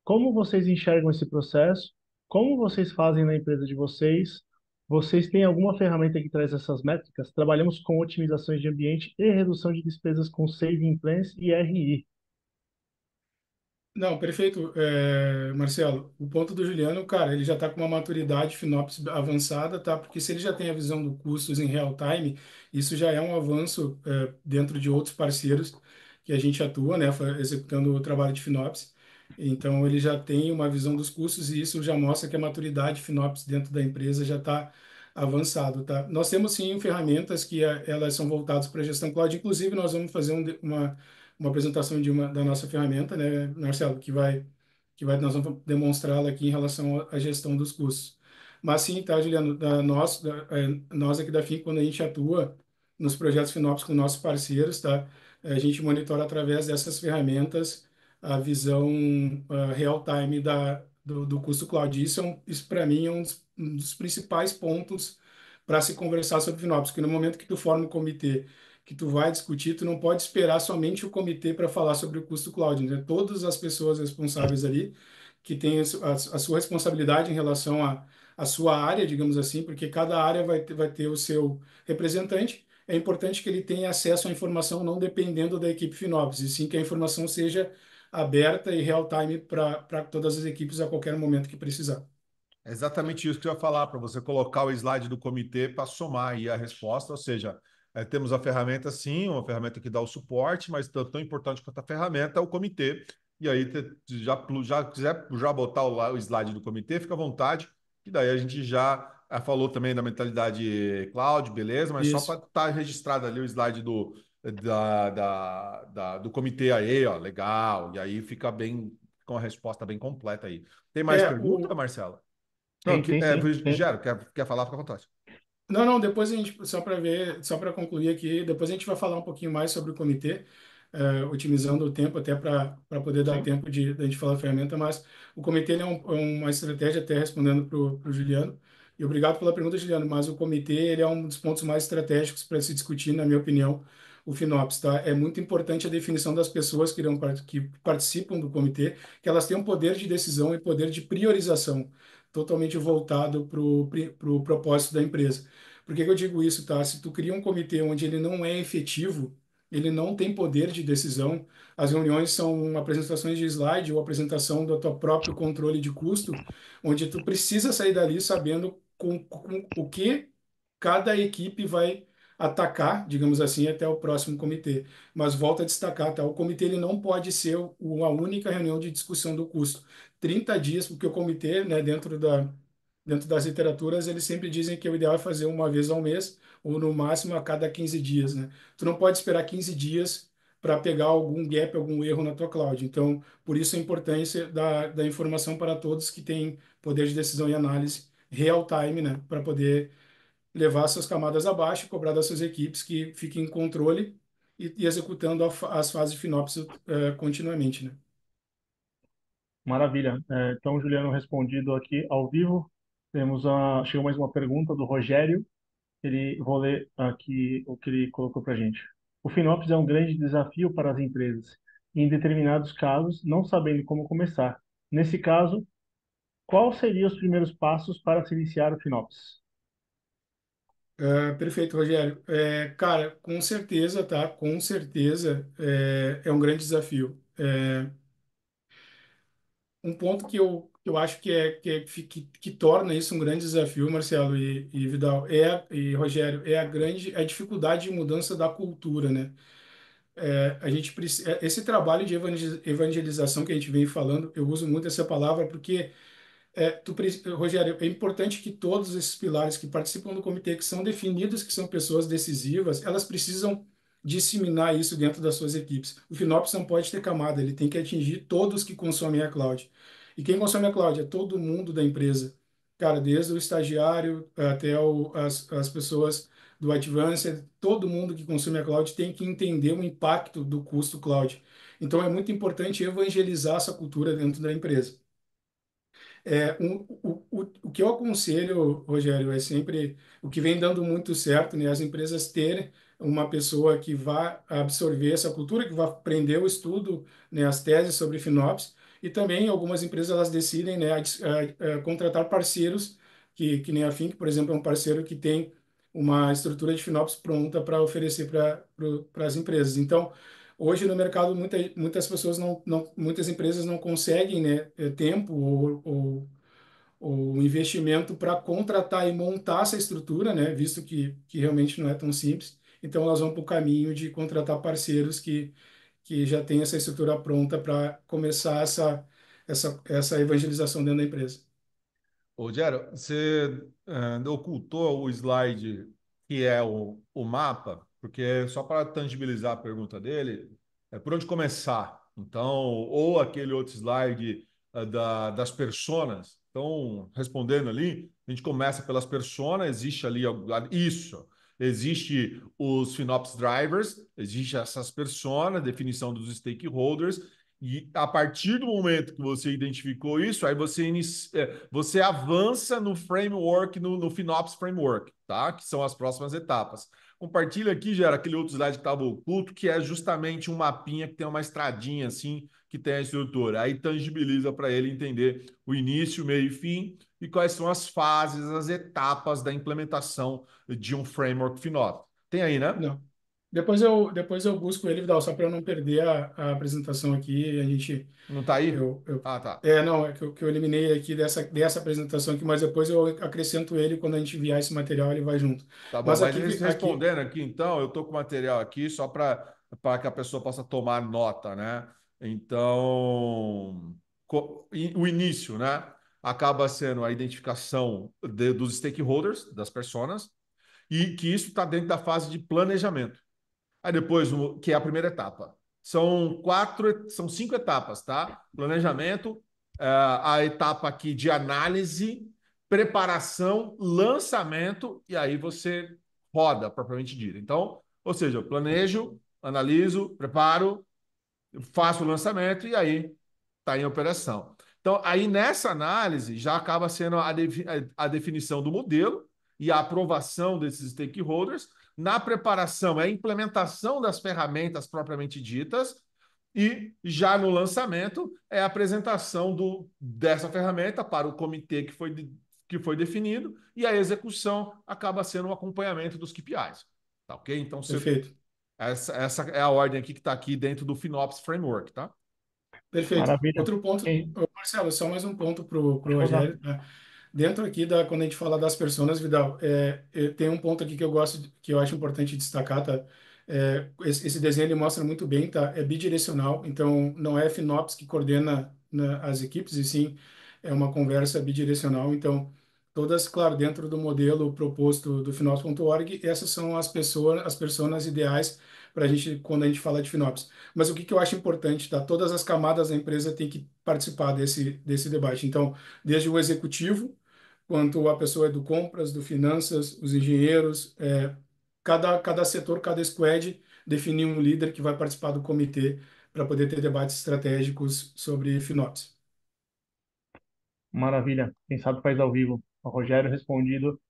[SPEAKER 1] Como vocês enxergam esse processo? Como vocês fazem na empresa de vocês? Vocês têm alguma ferramenta que traz essas métricas? Trabalhamos com otimizações de ambiente e redução de despesas com Saving Plans e RI.
[SPEAKER 3] Não, perfeito, Marcelo. O ponto do Juliano, cara, ele já está com uma maturidade FinOps avançada, tá? Porque se ele já tem a visão do custos em real time, isso já é um avanço dentro de outros parceiros que a gente atua, né, executando o trabalho de FinOps. Então, ele já tem uma visão dos custos e isso já mostra que a maturidade FinOps dentro da empresa já está avançado, tá? Nós temos sim ferramentas que elas são voltadas para a gestão cloud. Inclusive, nós vamos fazer uma apresentação da nossa ferramenta, né, Marcelo, nós vamos demonstrá-la aqui em relação à gestão dos custos. Mas sim, tá, Juliano, nós aqui da FIM, quando a gente atua nos projetos FinOps com nossos parceiros, tá, a gente monitora através dessas ferramentas a visão real-time do custo cloud. Isso para mim, é um dos principais pontos para se conversar sobre FinOps, porque no momento que tu forma um comitê que tu vai discutir, tu não pode esperar somente o comitê para falar sobre o custo cloud, né? Todas as pessoas responsáveis ali que têm a sua responsabilidade em relação à sua área, digamos assim, porque cada área vai ter o seu representante. É importante que ele tenha acesso à informação não dependendo da equipe FinOps, e sim que a informação seja aberta e real-time para todas as equipes a qualquer momento que precisar.
[SPEAKER 2] É exatamente isso que eu ia falar, para você colocar o slide do comitê para somar aí a resposta, ou seja, temos a ferramenta sim, uma ferramenta que dá o suporte, mas tão importante quanto a ferramenta é o comitê. E aí, já quiser já botar o slide do comitê, fica à vontade, e daí a gente já falou também da mentalidade cloud, beleza, mas só para
[SPEAKER 3] Isso.
[SPEAKER 2] estar registrado ali o slide do comitê aí, ó, legal, e aí fica bem, com a resposta bem completa aí. Tem mais
[SPEAKER 3] É,
[SPEAKER 2] pergunta,
[SPEAKER 3] o,
[SPEAKER 2] Marcela? Não,
[SPEAKER 1] Tem sim.
[SPEAKER 2] Gero, quer falar? Fica à vontade.
[SPEAKER 3] Não, não, depois a gente, só para ver, só para concluir aqui, depois a gente vai falar um pouquinho mais sobre o comitê, otimizando o tempo até para poder dar
[SPEAKER 2] Sim.
[SPEAKER 3] tempo de a gente falar a ferramenta, mas o comitê ele é uma estratégia, até respondendo para o Juliano, e obrigado pela pergunta, Juliano, mas o comitê ele é um dos pontos mais estratégicos para se discutir, na minha opinião, o FinOps, tá? É muito importante a definição das pessoas que participam do comitê, que elas tenham poder de decisão e poder de priorização, totalmente voltado para o propósito da empresa. Por que que eu digo isso, tá? Se tu cria um comitê onde ele não é efetivo, ele não tem poder de decisão, as reuniões são apresentações de slide ou apresentação do teu próprio controle de custo, onde tu precisa sair dali sabendo com o que cada equipe vai atacar, digamos assim, até o próximo comitê. Mas volta a destacar, tá? O comitê ele não pode ser a única reunião de discussão do custo. 30 dias, porque o comitê, né, dentro das literaturas, eles sempre dizem que o ideal é fazer uma vez ao mês, ou no máximo a cada 15 dias, né? Tu não pode esperar 15 dias para pegar algum gap, algum erro na tua cloud. Então, por isso a importância da informação para todos que têm poder de decisão e análise real time, né? Para poder levar suas camadas abaixo, cobrar das suas equipes que fiquem em controle e executando as fases de FinOps continuamente, né?
[SPEAKER 1] Maravilha. Então, Juliano, respondido aqui ao vivo. Chegou mais uma pergunta do Rogério. Vou ler aqui o que ele colocou para a gente. O FinOps é um grande desafio para as empresas, e em determinados casos, não sabendo como começar. Nesse caso, quais seriam os primeiros passos para se iniciar o FinOps?
[SPEAKER 3] Perfeito, Rogério. Cara, com certeza, tá? Com certeza é um grande desafio. Um ponto que eu acho que torna isso um grande desafio, Marcelo e Vidal, e Rogério, é a dificuldade de mudança da cultura, né? A gente precisa, esse trabalho de evangelização que a gente vem falando, eu uso muito essa palavra porque Rogério, é importante que todos esses pilares que participam do comitê, que são definidos, que são pessoas decisivas, elas precisam disseminar isso dentro das suas equipes. O FinOps não pode ter camada, ele tem que atingir todos que consomem a cloud. E quem consome a cloud é todo mundo da empresa. Cara, desde o estagiário até as pessoas do Advanced, todo mundo que consome a cloud tem que entender o impacto do custo cloud. Então, é muito importante evangelizar essa cultura dentro da empresa. O que eu aconselho, Rogério, é sempre o que vem dando muito certo, né? As empresas terem uma pessoa que vá absorver essa cultura, que vá aprender o estudo, né? As teses sobre FinOps, e também algumas empresas elas decidem, né? Contratar parceiros, que nem a Fink, por exemplo, é um parceiro que tem uma estrutura de FinOps pronta para oferecer para as empresas. Então, hoje no mercado, muitas pessoas muitas empresas não conseguem, né, tempo ou investimento para contratar e montar essa estrutura, né, visto que realmente não é tão simples. Então, elas vão para o caminho de contratar parceiros que já têm essa estrutura pronta para começar essa evangelização dentro da empresa.
[SPEAKER 2] Ô, Gero, você ocultou o slide que é o mapa, porque só para tangibilizar a pergunta dele, é por onde começar. Então, ou aquele outro slide das personas. Então, respondendo ali, a gente começa pelas personas, existe ali isso. Existe os FinOps drivers, existe essas personas, definição dos stakeholders, e a partir do momento que você identificou isso, aí você avança no framework, no FinOps Framework, tá? Que são as próximas etapas. Compartilha aqui, gera aquele outro slide que estava oculto, que é justamente um mapinha que tem uma estradinha assim, que tem a estrutura. Aí tangibiliza para ele entender o início, meio e fim e quais são as fases, as etapas da implementação de um framework FinOps. Tem aí, né?
[SPEAKER 3] Não. Depois eu busco ele, Vidal, só para eu não perder a apresentação aqui. A gente
[SPEAKER 2] Não tá aí?
[SPEAKER 3] Eu, eu,
[SPEAKER 2] Ah, tá.
[SPEAKER 3] não, é que eu eliminei aqui dessa apresentação aqui, mas depois eu acrescento ele quando a gente enviar esse material, ele vai junto.
[SPEAKER 2] Tá bom,
[SPEAKER 3] Mas
[SPEAKER 2] mas
[SPEAKER 3] aqui,
[SPEAKER 2] respondendo aqui, então, eu estou com o material aqui só para que a pessoa possa tomar nota, né? Então, o início, né? Acaba sendo a identificação dos stakeholders, das personas, e que isso está dentro da fase de planejamento. Aí depois, que é a primeira etapa. São 5 etapas, tá? Planejamento, a etapa aqui de análise, preparação, lançamento, e aí você roda, propriamente dito. Então, ou seja, eu planejo, analiso, preparo, faço o lançamento e aí está em operação. Então, aí nessa análise já acaba sendo a definição do modelo e a aprovação desses stakeholders. Na preparação, é a implementação das ferramentas propriamente ditas. E já no lançamento, é a apresentação dessa ferramenta para o comitê que foi definido e a execução acaba sendo o acompanhamento dos KPIs. Tá ok? Então,
[SPEAKER 3] Perfeito.
[SPEAKER 2] essa é a ordem aqui que está aqui dentro do FinOps Framework, tá?
[SPEAKER 3] Perfeito.
[SPEAKER 1] Maravilha.
[SPEAKER 3] Outro ponto,
[SPEAKER 1] Quem-
[SPEAKER 3] ô, Marcelo, só mais um ponto pro
[SPEAKER 1] Pode mandar.
[SPEAKER 3] Rogério, tá? Dentro aqui quando a gente fala das personas, Vidal, tem um ponto aqui que eu gosto, que eu acho importante destacar, tá? Esse desenho ele mostra muito bem, tá? É bidirecional, então não é FinOps que coordena, né, as equipes, e sim é uma conversa bidirecional. Então, todas, claro, dentro do modelo proposto do FinOps.org, essas são as pessoas ideais para a gente, quando a gente fala de FinOps. Mas o que eu acho importante, tá? Todas as camadas da empresa têm que participar desse debate. Então, desde o executivo, quanto a pessoa do compras, do finanças, os engenheiros, cada setor, cada squad definir um líder que vai participar do comitê para poder ter debates estratégicos sobre FinOps.
[SPEAKER 1] Maravilha. Quem sabe faz ao vivo. O Rogério respondido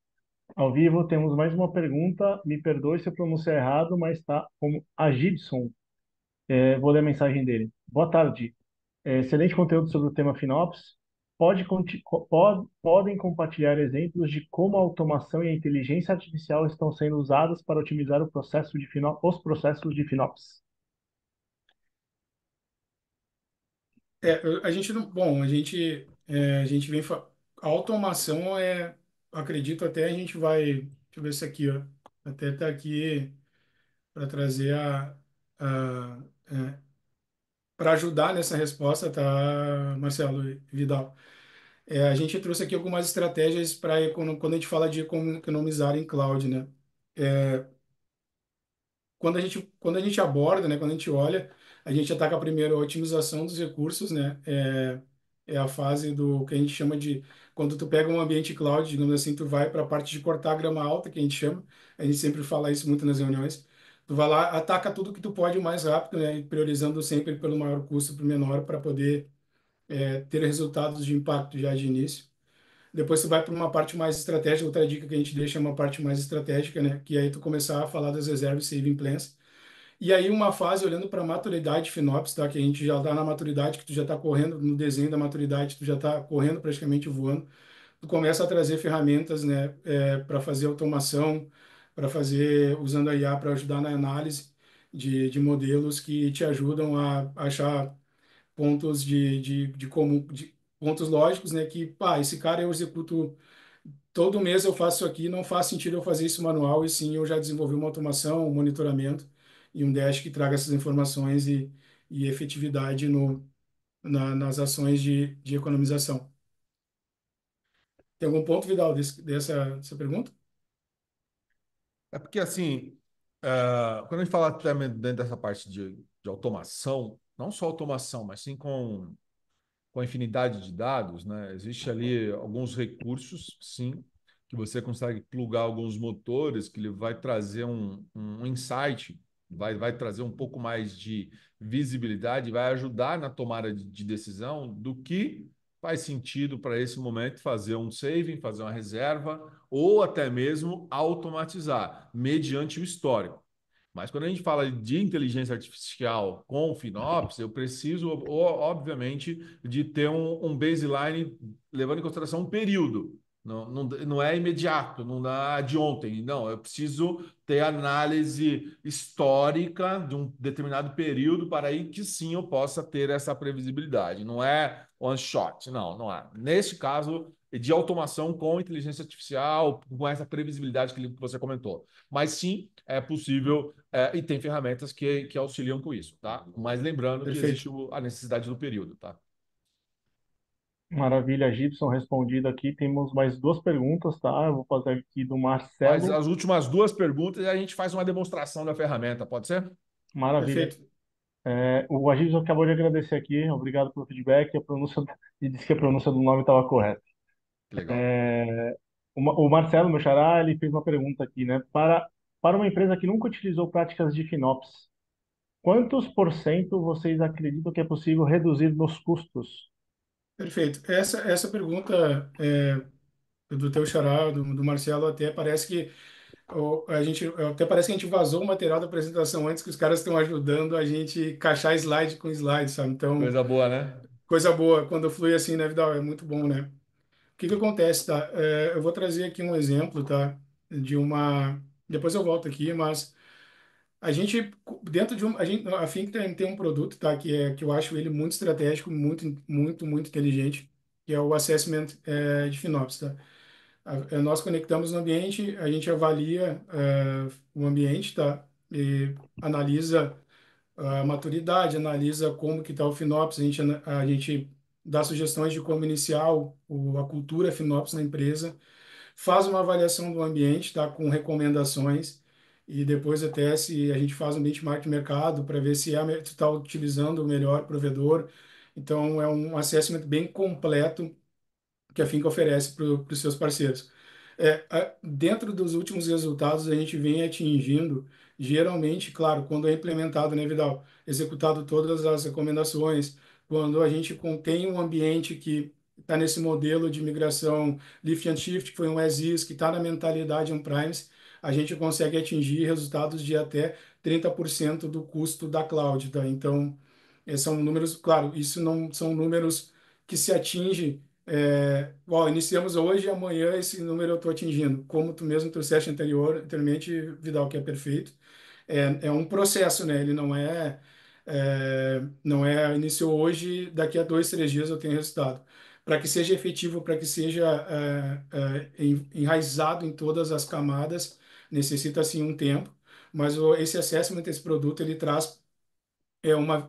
[SPEAKER 1] ao vivo. Temos mais uma pergunta. Me perdoe se eu pronunciar errado, mas está como Agibson. Vou ler a mensagem dele. Boa tarde. Excelente conteúdo sobre o tema FinOps. Podem compartilhar exemplos de como a automação e a inteligência artificial estão sendo usadas para otimizar o processo de os processos de FinOps?
[SPEAKER 3] A gente não, bom, a gente a automação acredito até a gente vai, deixa eu ver se aqui, ó, até tá aqui para trazer para ajudar nessa resposta, tá, Marcelo e Vidal? A gente trouxe aqui algumas estratégias para quando a gente fala de economizar em cloud, né? Quando a gente aborda, né, quando a gente olha, a gente ataca primeiro a otimização dos recursos, né? É a fase do que a gente chama de quando tu pega um ambiente cloud, digamos assim, tu vai para a parte de cortar a grama alta, que a gente chama. A gente sempre fala isso muito nas reuniões. Tu vai lá, ataca tudo que tu pode o mais rápido, né? Priorizando sempre pelo maior custo para o menor para poder ter resultados de impacto já de início. Depois tu vai para uma parte mais estratégica. Outra dica que a gente deixa é uma parte mais estratégica, né? Que aí tu começar a falar das reservas saving plans. E aí uma fase olhando para a maturidade FinOps, tá? Que a gente já está na maturidade, que tu já está correndo no desenho da maturidade, tu já está correndo praticamente voando. Tu começa a trazer ferramentas, né? Para fazer automação, para fazer usando a IA para ajudar na análise de modelos que te ajudam a achar pontos de comum, de pontos lógicos, né? Que, pá, esse cara eu executo todo mês eu faço isso aqui, não faz sentido eu fazer isso manual, e sim eu já desenvolvi uma automação, um monitoramento e um dash que traga essas informações e efetividade nas ações de economização. Tem algum ponto, Vidal, dessa pergunta?
[SPEAKER 2] É porque, assim, quando a gente fala também dentro dessa parte de automação, não só automação, mas sim com a infinidade de dados, né? Existe ali alguns recursos, sim, que você consegue plugar alguns motores, que ele vai trazer um insight, vai trazer um pouco mais de visibilidade, vai ajudar na tomada de decisão do que faz sentido para esse momento fazer um saving, fazer uma reserva ou até mesmo automatizar, mediante o histórico. Mas quando a gente fala de inteligência artificial com FinOps, eu preciso, obviamente, de ter um baseline levando em consideração um período. Não é imediato, não dá de ontem. Não, eu preciso ter análise histórica de um determinado período para aí que sim eu possa ter essa previsibilidade. Não é one shot, não é. Neste caso, de automação com inteligência artificial, com essa previsibilidade que você comentou. Mas sim, é possível e tem ferramentas que auxiliam com isso, tá? Mas lembrando que existe
[SPEAKER 3] Perfeito.
[SPEAKER 2] a necessidade do período, tá?
[SPEAKER 1] Maravilha, Gibson, respondido aqui. Temos mais duas perguntas, tá? Eu vou fazer aqui do
[SPEAKER 2] Faz
[SPEAKER 1] Marcelo.
[SPEAKER 2] as últimas duas perguntas e a gente faz uma demonstração da ferramenta, pode ser?
[SPEAKER 1] Maravilha.
[SPEAKER 3] Perfeito.
[SPEAKER 1] O Agilson acabou de agradecer aqui, obrigado pelo feedback. A pronúncia, e disse que a pronúncia do nome estava correta.
[SPEAKER 2] Que legal.
[SPEAKER 1] O Marcelo, meu xará, ele fez uma pergunta aqui, né? Para uma empresa que nunca utilizou práticas de FinOps, quantos por cento vocês acreditam que é possível reduzir nos custos?
[SPEAKER 3] Perfeito. Essa pergunta do teu xará, do Marcelo, até parece que até parece que a gente vazou o material da apresentação antes, que os caras estão ajudando a gente encaixar slide com slide, sabe? Então,
[SPEAKER 2] Coisa boa, né?
[SPEAKER 3] coisa boa, quando flui assim, né, Vidal? É muito bom, né? O que que acontece, tá? Eu vou trazer aqui um exemplo, tá? De uma. Depois eu volto aqui, mas a gente, dentro de um. A Fink tem um produto, tá? Que eu acho ele muito estratégico, muito inteligente, que é o Assessment de FinOps, tá? Nós conectamos no ambiente, a gente avalia o ambiente, tá? E analisa a maturidade, analisa como que está o FinOps, a gente dá sugestões de como iniciar a cultura FinOps na empresa, faz uma avaliação do ambiente, tá? Com recomendações, e depois até se a gente faz um benchmark de mercado para ver se tu está utilizando o melhor provedor. Então, é um assessment bem completo que a Finca oferece para os seus parceiros. Dentro dos últimos resultados, a gente vem atingindo, geralmente, claro, quando é implementado, né, Vidal? Executado todas as recomendações, quando a gente contém um ambiente que está nesse modelo de migração lift and shift, que foi um as-is, que está na mentalidade on-premise, a gente consegue atingir resultados de até 30% do custo da cloud, tá? Então, são números, claro, isso não são números que se atinge iniciamos hoje e amanhã esse número eu estou atingindo. Como tu mesmo trouxeste anteriormente, Vidal, que é perfeito. É um processo, né? Ele não é iniciou hoje, daqui a 2, 3 dias eu tenho resultado. Para que seja efetivo, para que seja enraizado em todas as camadas, necessita, assim, um tempo. Mas esse assessment, esse produto, ele traz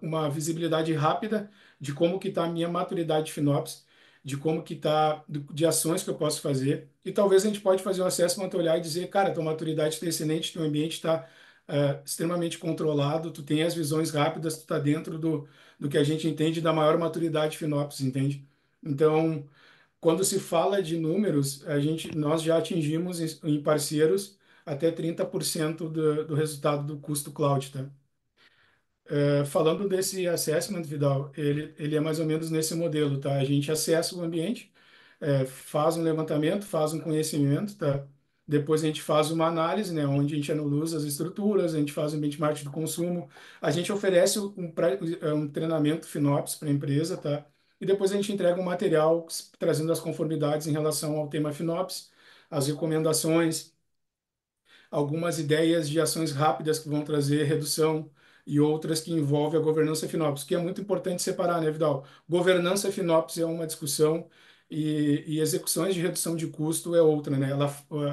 [SPEAKER 3] uma visibilidade rápida de como que está a minha maturidade de FinOps, de como que está, de ações que eu posso fazer. E talvez a gente pode fazer um assessment, olhar e dizer, cara, tua maturidade está excelente, teu ambiente está extremamente controlado, tu tem as visões rápidas, tu está dentro do que a gente entende da maior maturidade FinOps, entende? Então, quando se fala de números, nós já atingimos em parceiros até 30% do resultado do custo cloud, tá? Falando desse assessment, Vidal, ele é mais ou menos nesse modelo, tá? A gente acessa o ambiente, faz um levantamento, faz um conhecimento, tá? Depois a gente faz uma análise, né? Onde a gente analisa as estruturas, a gente faz um benchmark do consumo, a gente oferece um treinamento FinOps para a empresa, tá? E depois a gente entrega um material trazendo as conformidades em relação ao tema FinOps, as recomendações, algumas ideias de ações rápidas que vão trazer redução e outras que envolvem a governança FinOps, que é muito importante separar, né, Vidal? Governança FinOps é uma discussão e execuções de redução de custo é outra, né?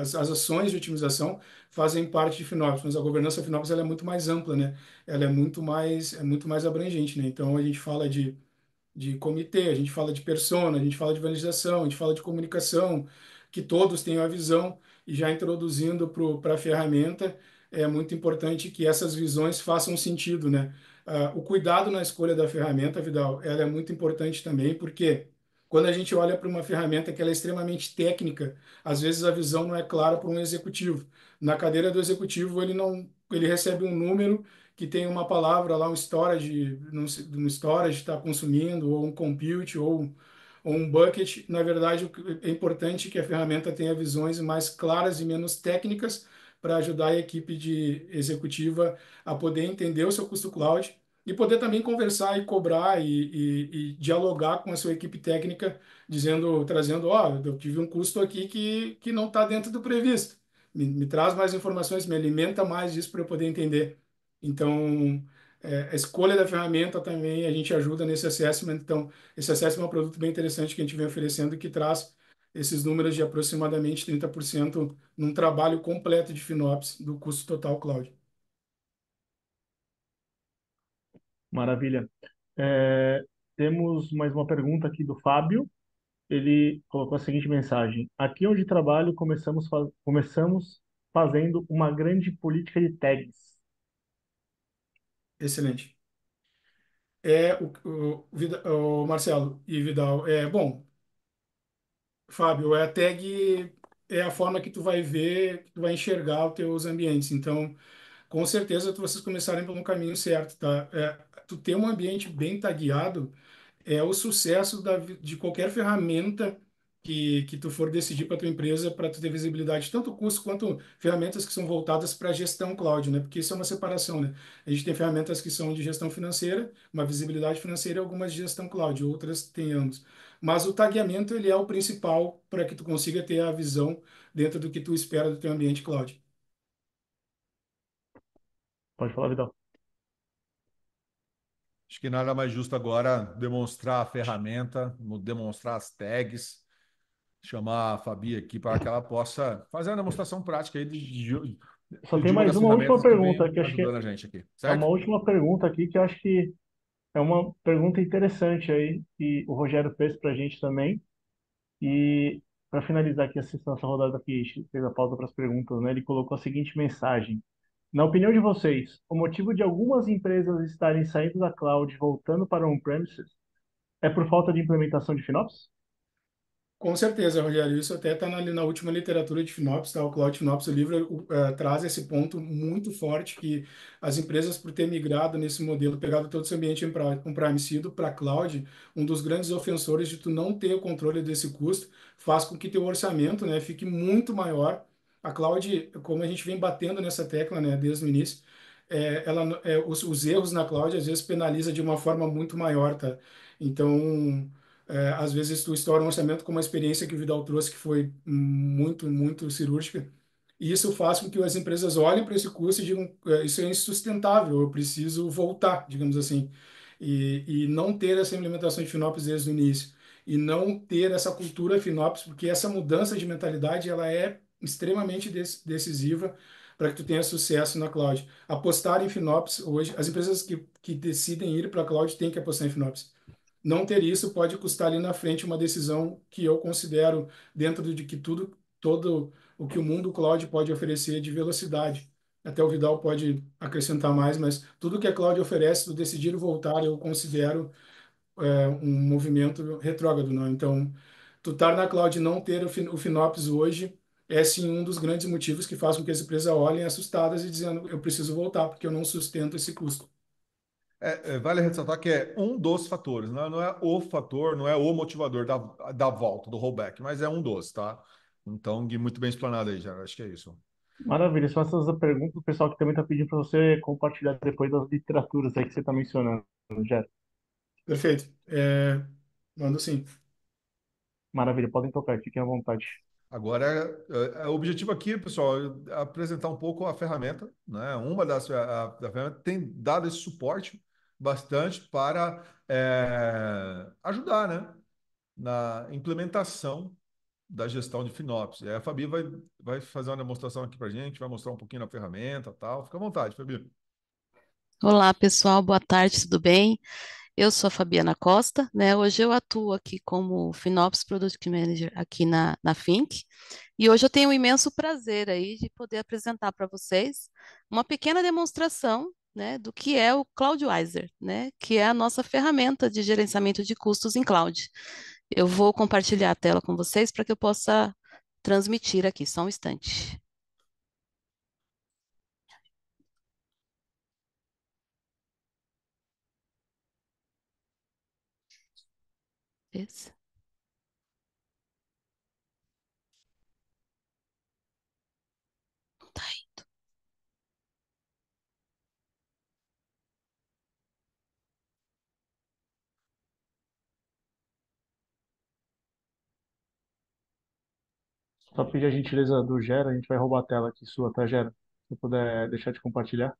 [SPEAKER 3] As ações de otimização fazem parte de FinOps, mas a governança FinOps ela é muito mais ampla, né? Ela é muito mais abrangente, né? Então a gente fala de comitê, a gente fala de persona, a gente fala de organização, a gente fala de comunicação, que todos tenham a visão e já introduzindo para a ferramenta, é muito importante que essas visões façam sentido, né? O cuidado na escolha da ferramenta, Vidal, ela é muito importante também, porque quando a gente olha para uma ferramenta que ela é extremamente técnica, às vezes a visão não é clara para um executivo. Na cadeira do executivo, ele recebe um número que tem uma palavra lá, um storage, um storage está consumindo, ou um compute, ou um bucket. Na verdade, é importante que a ferramenta tenha visões mais claras e menos técnicas para ajudar a equipe de executiva a poder entender o seu custo cloud e poder também conversar e cobrar e dialogar com a sua equipe técnica, trazendo, eu tive um custo aqui que não está dentro do previsto. Me traz mais informações, me alimenta mais disso para eu poder entender. Então, a escolha da ferramenta também a gente ajuda nesse assessment. Então, esse assessment é um produto bem interessante que a gente vem oferecendo e que traz esses números de aproximadamente 30% num trabalho completo de FinOps do custo total cloud.
[SPEAKER 1] Maravilha. É, temos mais uma pergunta aqui do Fábio. Ele colocou a seguinte mensagem: aqui onde trabalho, começamos fazendo uma grande política de tags.
[SPEAKER 3] Excelente. O Marcelo e Vidal, bom, Fábio, a tag é a forma que tu vai ver, que tu vai enxergar os teus ambientes. Então, com certeza, vocês começarem pelo caminho certo, tá? Tu ter um ambiente bem tagueado é o sucesso de qualquer ferramenta que tu for decidir para tua empresa para tu ter visibilidade, tanto custo quanto ferramentas que são voltadas para a gestão cloud, né? Porque isso é uma separação, né? A gente tem ferramentas que são de gestão financeira, uma visibilidade financeira e algumas de gestão cloud, outras tem ambos. Mas o tagueamento, ele é o principal para que tu consiga ter a visão dentro do que tu espera do teu ambiente cloud.
[SPEAKER 1] Pode falar, Vidal.
[SPEAKER 2] Acho que nada mais justo agora demonstrar a ferramenta, demonstrar as tags, chamar a Fabi aqui para que ela possa fazer uma demonstração prática aí
[SPEAKER 1] Só
[SPEAKER 2] de
[SPEAKER 1] tem
[SPEAKER 2] uma
[SPEAKER 1] mais
[SPEAKER 2] das
[SPEAKER 1] uma última
[SPEAKER 2] ferramentas que
[SPEAKER 1] pergunta,
[SPEAKER 2] vem
[SPEAKER 1] que acho que
[SPEAKER 2] ajudando a gente aqui,
[SPEAKER 1] é uma
[SPEAKER 2] certo?
[SPEAKER 1] última pergunta aqui, que eu acho que é uma pergunta interessante aí, que o Rogério fez para a gente também. E para finalizar aqui essa rodada que a gente fez a pausa para as perguntas, né, ele colocou a seguinte mensagem: na opinião de vocês, o motivo de algumas empresas estarem saindo da cloud e voltando para on-premises é por falta de implementação de FinOps?
[SPEAKER 3] Com certeza, Rogério. Isso até está na última literatura de FinOps, tá? O Cloud FinOps, o livro traz esse ponto muito forte que as empresas, por ter migrado nesse modelo, pegado todo esse ambiente on-premise para cloud, um dos grandes ofensores de tu não ter o controle desse custo faz com que teu orçamento, né, fique muito maior. A cloud, como a gente vem batendo nessa tecla, né, desde o início, os erros na cloud às vezes penaliza de uma forma muito maior, tá? Então às vezes tu estoura um orçamento com uma experiência que o Vidal trouxe que foi muito, muito cirúrgica. E isso faz com que as empresas olhem para esse custo e digam, isso é insustentável, eu preciso voltar, digamos assim. E não ter essa implementação de FinOps desde o início. E não ter essa cultura FinOps, porque essa mudança de mentalidade, ela é extremamente decisiva para que tu tenha sucesso na cloud. Apostar em FinOps hoje, as empresas que decidem ir para a cloud têm que apostar em FinOps. Não ter isso pode custar ali na frente uma decisão que eu considero dentro de que todo o que o mundo cloud pode oferecer de velocidade. Até o Vidal pode acrescentar mais, mas tudo que a cloud oferece, tu decidir voltar, eu considero um movimento retrógrado, não? Então, tu estar na cloud e não ter o FinOps hoje é sim um dos grandes motivos que faz com que as empresas olhem assustadas e dizendo, eu preciso voltar porque eu não sustento esse custo.
[SPEAKER 2] Vale ressaltar que é um dos fatores, né? Não é o fator, não é o motivador da volta, do rollback, mas é um dos, tá? Então, Gui, muito bem explanado aí, já. Acho que é isso.
[SPEAKER 1] Maravilha, são essas perguntas do pessoal que também está pedindo para você compartilhar depois das literaturas aí que você está mencionando, Rogério.
[SPEAKER 3] Perfeito. Mando sim.
[SPEAKER 1] Maravilha, podem tocar, fiquem à vontade.
[SPEAKER 2] Agora, o objetivo aqui, pessoal, é apresentar um pouco a ferramenta, né? Uma da ferramenta tem dado esse suporte bastante para ajudar, né? Na implementação da gestão de FinOps. E aí a Fabi vai fazer uma demonstração aqui para a gente, vai mostrar um pouquinho da ferramenta e tal. Fica à vontade, Fabi.
[SPEAKER 4] Olá, pessoal, boa tarde, tudo bem? Eu sou a Fabiana Costa, né? Hoje eu atuo aqui como FinOps Product Manager aqui na Fink, e hoje eu tenho um imenso prazer aí de poder apresentar para vocês uma pequena demonstração, né, do que é o CloudWiser, né, que é a nossa ferramenta de gerenciamento de custos em cloud. Eu vou compartilhar a tela com vocês para que eu possa transmitir aqui, só um instante. Esse. Tá aí.
[SPEAKER 1] Só pedir a gentileza do Gera, a gente vai roubar a tela aqui sua, tá, Gera? Se puder deixar de compartilhar.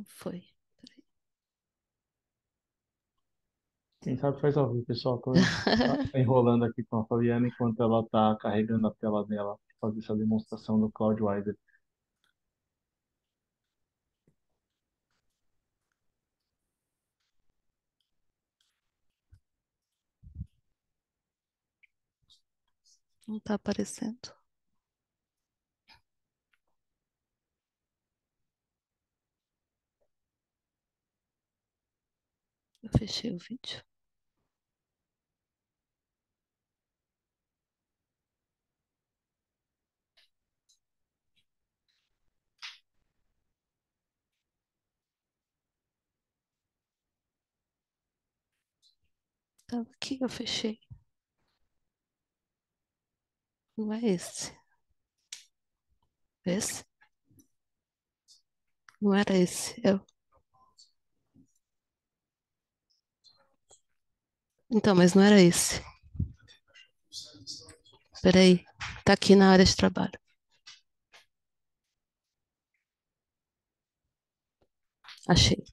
[SPEAKER 4] Foi.
[SPEAKER 1] Quem sabe faz ao vivo, pessoal. Tô enrolando aqui com a Fabiana enquanto ela está carregando a tela dela para fazer essa demonstração do CloudWiser.
[SPEAKER 4] Não está aparecendo. Eu fechei o vídeo. Estava aqui, eu fechei. Não é esse. Esse? Não era esse. Então, mas não era esse. Peraí. Tá aqui na área de trabalho. Achei.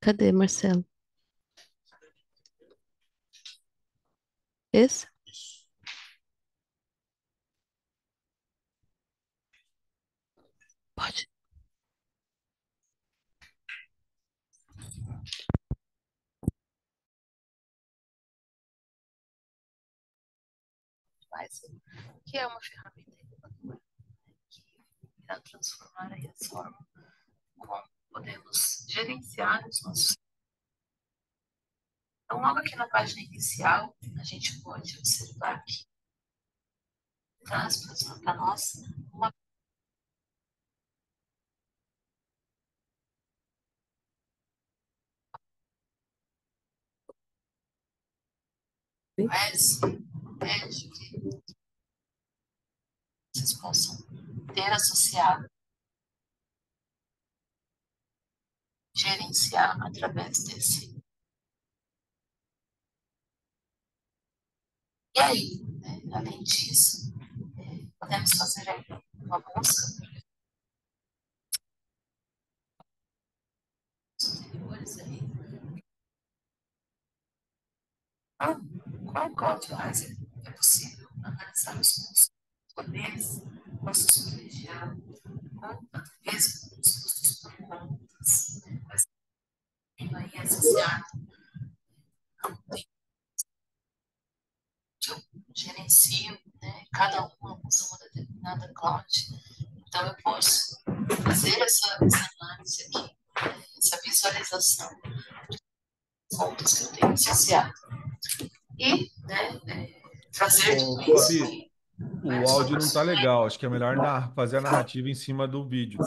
[SPEAKER 4] Cadê, Marcelo? Esse? Pode. Mas, que é uma ferramenta inovadora que irá transformar aí a forma como podemos gerenciar os nossos. Então, logo aqui na página inicial, a gente pode observar que traz para nós uma mais de que vocês possam ter associado, gerenciar através desse. E aí, né, além disso, podemos fazer aí uma busca superiores aí. Qual código é possível analisar os custos por mês, custos por região, mesmo os custos por contas, mas aí associado que eu gerencio, né? Cada uma usa uma determinada cloud. Então, eu posso fazer essa análise aqui, essa visualização dos pontos que eu tenho associado. E, né, trazer tudo isso
[SPEAKER 2] Fabi,
[SPEAKER 4] aqui.
[SPEAKER 2] o áudio não tá legal. Acho que é melhor fazer a narrativa em cima do vídeo, tá?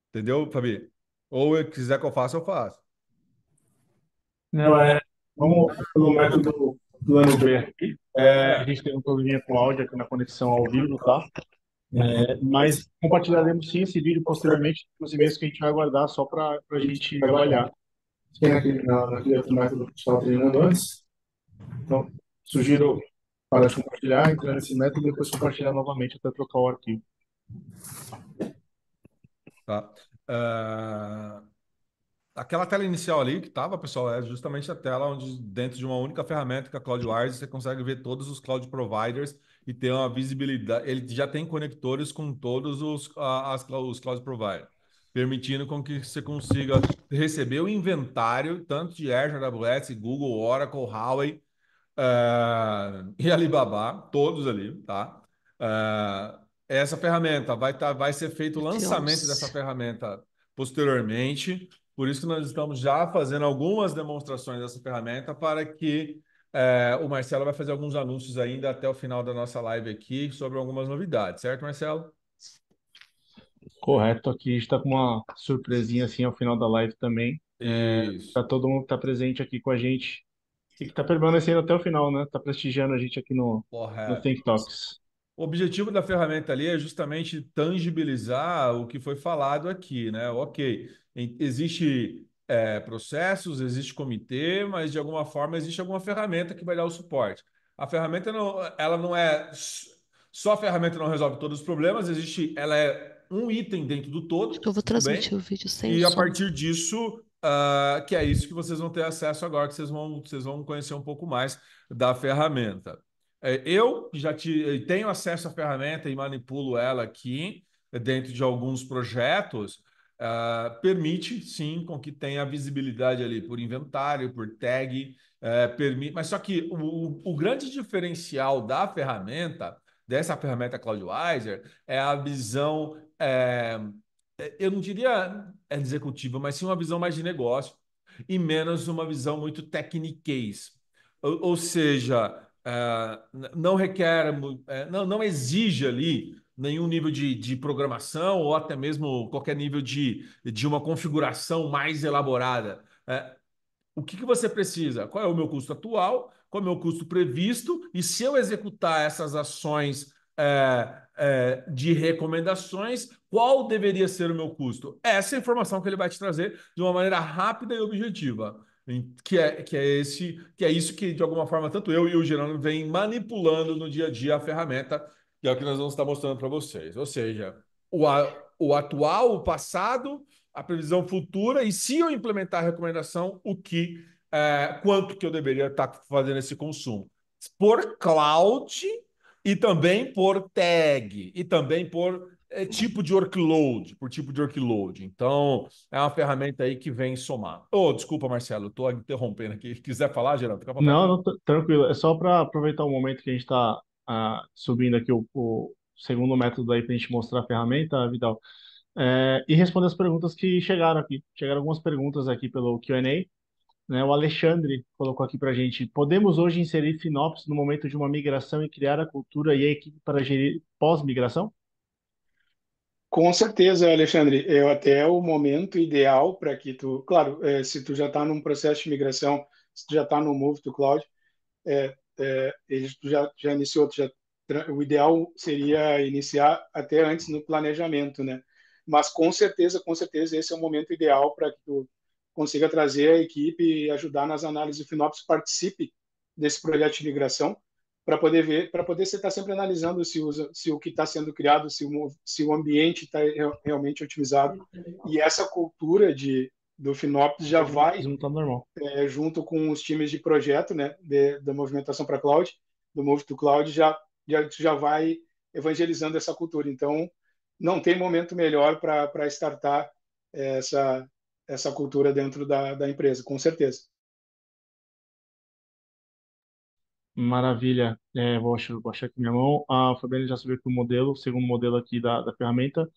[SPEAKER 2] Entendeu, Fabi? Ou quiser que eu faça, eu faço.
[SPEAKER 1] Não, vamos pelo método plano B aqui. A gente tem um probleminha com o áudio aqui na conexão ao vivo, tá? Mas compartilharemos sim esse vídeo posteriormente nos e-mails que a gente vai guardar só para a gente trabalhar. Tem naquele outro método que estava treinando antes. Então, sugiro para compartilhar, entrar nesse método e depois compartilhar novamente até trocar o arquivo.
[SPEAKER 2] Tá? Aquela tela inicial ali que estava, pessoal, é justamente a tela onde, dentro de uma única ferramenta, que é a CloudWise, você consegue ver todos os cloud providers e ter uma visibilidade. Ele já tem conectores com todos os cloud providers, permitindo com que você consiga receber o inventário tanto de Azure, AWS, Google, Oracle, Huawei, e Alibaba, todos ali, tá? Essa ferramenta vai ser feito o lançamento dessa
[SPEAKER 4] F11.
[SPEAKER 2] ferramenta posteriormente. Por isso que nós estamos já fazendo algumas demonstrações dessa ferramenta para que o Marcelo vai fazer alguns anúncios ainda até o final da nossa live aqui sobre algumas novidades, certo, Marcelo?
[SPEAKER 1] Correto, aqui está com uma surpresinha assim ao final da live também.
[SPEAKER 2] Isso,
[SPEAKER 1] Para todo mundo que está presente aqui com a gente e que está permanecendo até o final, né? Está prestigiando a gente aqui no
[SPEAKER 2] correto.
[SPEAKER 1] Think Talks.
[SPEAKER 2] O objetivo da ferramenta ali é justamente tangibilizar o que foi falado aqui, né? Ok, existe processos, existe comitê, mas de alguma forma existe alguma ferramenta que vai dar o suporte. A ferramenta não, ela não é só a ferramenta não resolve todos os problemas, ela é um item dentro do
[SPEAKER 4] Acho
[SPEAKER 2] todo,
[SPEAKER 4] que eu vou
[SPEAKER 2] muito
[SPEAKER 4] transmitir
[SPEAKER 2] bem.
[SPEAKER 4] o vídeo sem o
[SPEAKER 2] E a
[SPEAKER 4] som.
[SPEAKER 2] partir disso, que é isso que vocês vão ter acesso agora, que vocês vão conhecer um pouco mais da ferramenta. Eu já tenho acesso à ferramenta e manipulo ela aqui dentro de alguns projetos. Permite, sim, com que tenha visibilidade ali por inventário, por tag, permite, mas só que o grande diferencial dessa ferramenta CloudWiser, é a visão, eu não diria executiva, mas sim uma visão mais de negócio e menos uma visão muito techniquez. Ou seja, não requer, não exige ali nenhum nível de programação ou até mesmo qualquer nível de uma configuração mais elaborada. O que você precisa? Qual é o meu custo atual? Qual é o meu custo previsto? E se eu executar essas ações de recomendações, qual deveria ser o meu custo? Essa é a informação que ele vai te trazer de uma maneira rápida e objetiva. Que é isso que, de alguma forma, tanto eu e o Gerando vem manipulando no dia a dia a ferramenta, que é o que nós vamos estar mostrando para vocês. Ou seja, o atual, o passado, a previsão futura e se eu implementar a recomendação, quanto que eu deveria estar fazendo esse consumo. Por cloud e também por tag e também por tipo de workload, por tipo de workload. Então, é uma ferramenta aí que vem somar. Oh, desculpa, Marcelo, estou interrompendo aqui. Quiser falar, Geraldo, fica à vontade.
[SPEAKER 1] Não, não, tranquilo. É só para aproveitar o momento que a gente está subindo aqui o segundo método aí para a gente mostrar a ferramenta, Vidal, e responder as perguntas que chegaram aqui. Chegaram algumas perguntas aqui pelo Q&A, né? O Alexandre colocou aqui para a gente: podemos hoje inserir FinOps no momento de uma migração e criar a cultura e a equipe para gerir pós-migração?
[SPEAKER 3] Com certeza, Alexandre, até o momento ideal para que tu, claro, se tu já está num processo de migração, se tu já está no Move to Cloud, tu já iniciou, o ideal seria iniciar até antes no planejamento, né? Mas com certeza, esse é o momento ideal para que tu consiga trazer a equipe e ajudar nas análises. O FinOps participe desse projeto de migração para poder ver, para poder você estar sempre analisando se o que está sendo criado, se o ambiente está realmente otimizado. E essa cultura do FinOps já vai
[SPEAKER 1] Não tá normal.
[SPEAKER 3] junto com os times de projeto, né, da movimentação para cloud, do Move to Cloud, já vai evangelizando essa cultura. Então, não tem momento melhor para startar essa cultura dentro da empresa, com certeza.
[SPEAKER 1] Maravilha. Vou achar aqui minha mão. A Fabiana já subiu aqui o modelo, o segundo modelo aqui da ferramenta.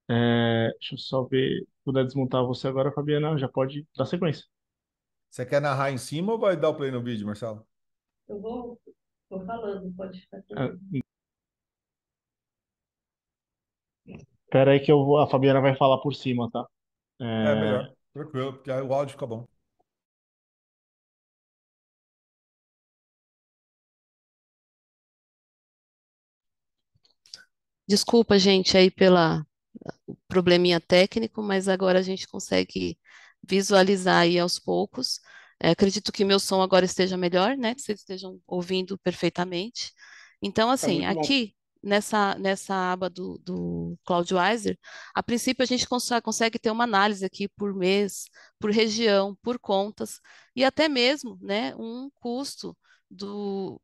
[SPEAKER 1] Deixa eu só ver. Se puder desmontar você agora, Fabiana, já pode dar sequência.
[SPEAKER 2] Você quer narrar em cima ou vai dar o play no vídeo, Marcelo?
[SPEAKER 4] Eu vou falando, pode ficar
[SPEAKER 1] É,
[SPEAKER 4] tranquilo.
[SPEAKER 1] Espera aí que a Fabiana vai falar por cima, tá?
[SPEAKER 2] É
[SPEAKER 1] É,
[SPEAKER 2] melhor, tranquilo, porque aí o áudio fica bom.
[SPEAKER 4] Desculpa, gente, aí pela probleminha técnico, mas agora a gente consegue visualizar aí aos poucos. Acredito que meu som agora esteja melhor, né? Que vocês estejam ouvindo perfeitamente. Então,
[SPEAKER 3] Tá
[SPEAKER 4] assim,
[SPEAKER 3] muito bom.
[SPEAKER 4] aqui nessa aba do CloudWiser, a princípio a gente consegue ter uma análise aqui por mês, por região, por contas e até mesmo, né, um custo do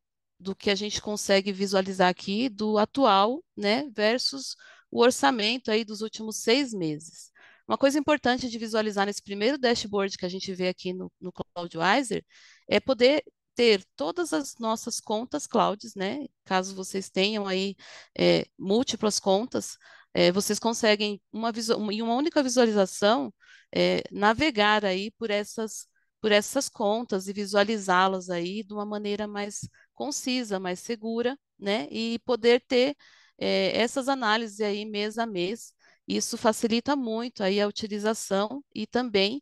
[SPEAKER 4] que a gente consegue visualizar aqui do atual, né, versus o orçamento aí dos últimos 6 meses. Uma coisa importante de visualizar nesse primeiro dashboard que a gente vê aqui no CloudWiser é poder ter todas as nossas contas clouds, né? Caso vocês tenham aí múltiplas contas, vocês conseguem em uma única visualização navegar aí por essas contas e visualizá-las aí de uma maneira mais concisa, mais segura, né? E poder ter essas análises aí mês a mês. Isso facilita muito aí a utilização e também,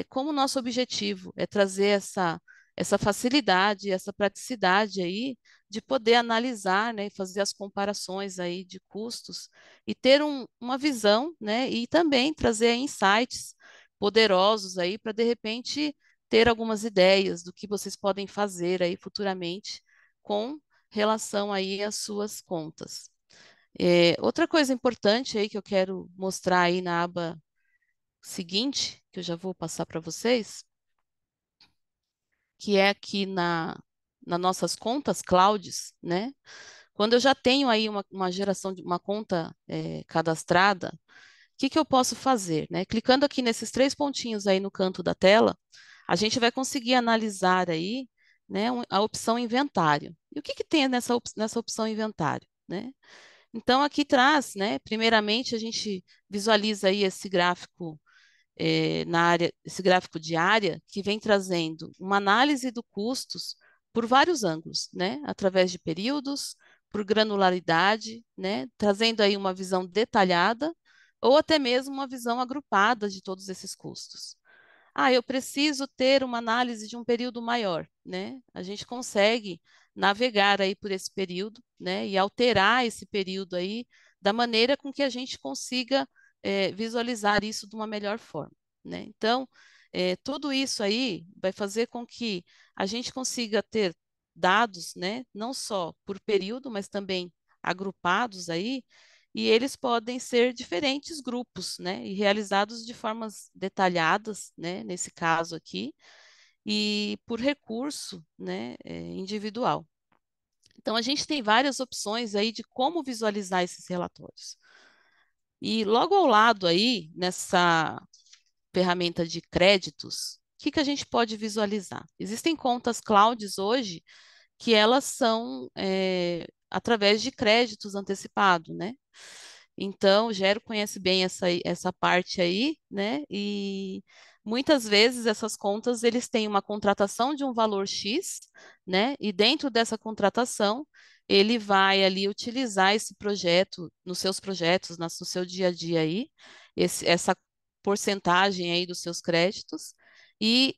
[SPEAKER 4] como o nosso objetivo é trazer essa facilidade, essa praticidade aí de poder analisar, né, e fazer as comparações aí de custos e ter uma visão, né, e também trazer insights poderosos aí para, de repente, ter algumas ideias do que vocês podem fazer aí futuramente com relação aí às suas contas. Outra coisa importante aí que eu quero mostrar aí na aba seguinte, que eu já vou passar para vocês, que é aqui nas nossas contas clouds, né? Quando eu já tenho aí uma geração de uma conta cadastrada, o que eu posso fazer, né? Clicando aqui nesses três pontinhos aí no canto da tela, a gente vai conseguir analisar aí, né, a opção inventário. E o que tem nessa opção inventário, né? Então aqui traz, né? Primeiramente a gente visualiza aí esse gráfico na área, esse gráfico de área, que vem trazendo uma análise do custos por vários ângulos, né? Através de períodos, por granularidade, né? Trazendo aí uma visão detalhada ou até mesmo uma visão agrupada de todos esses custos. Ah, eu preciso ter uma análise de um período maior, né? A gente consegue navegar aí por esse período, né? E alterar esse período aí da maneira com que a gente consiga visualizar isso de uma melhor forma, né? Então, tudo isso aí vai fazer com que a gente consiga ter dados, né? Não só por período, mas também agrupados aí, e eles podem ser diferentes grupos, né? E realizados de formas detalhadas, né? Nesse caso aqui, e por recurso, né? Individual. Então, a gente tem várias opções aí de como visualizar esses relatórios. E logo ao lado aí, nessa ferramenta de créditos, o que a gente pode visualizar? Existem contas clouds hoje que elas são através de créditos antecipados, né? Então, o Gero conhece bem essa parte aí, né? E muitas vezes essas contas, eles têm uma contratação de um valor X, né? E dentro dessa contratação, ele vai ali utilizar esse projeto nos seus projetos, no seu dia a dia aí, essa porcentagem aí dos seus créditos, e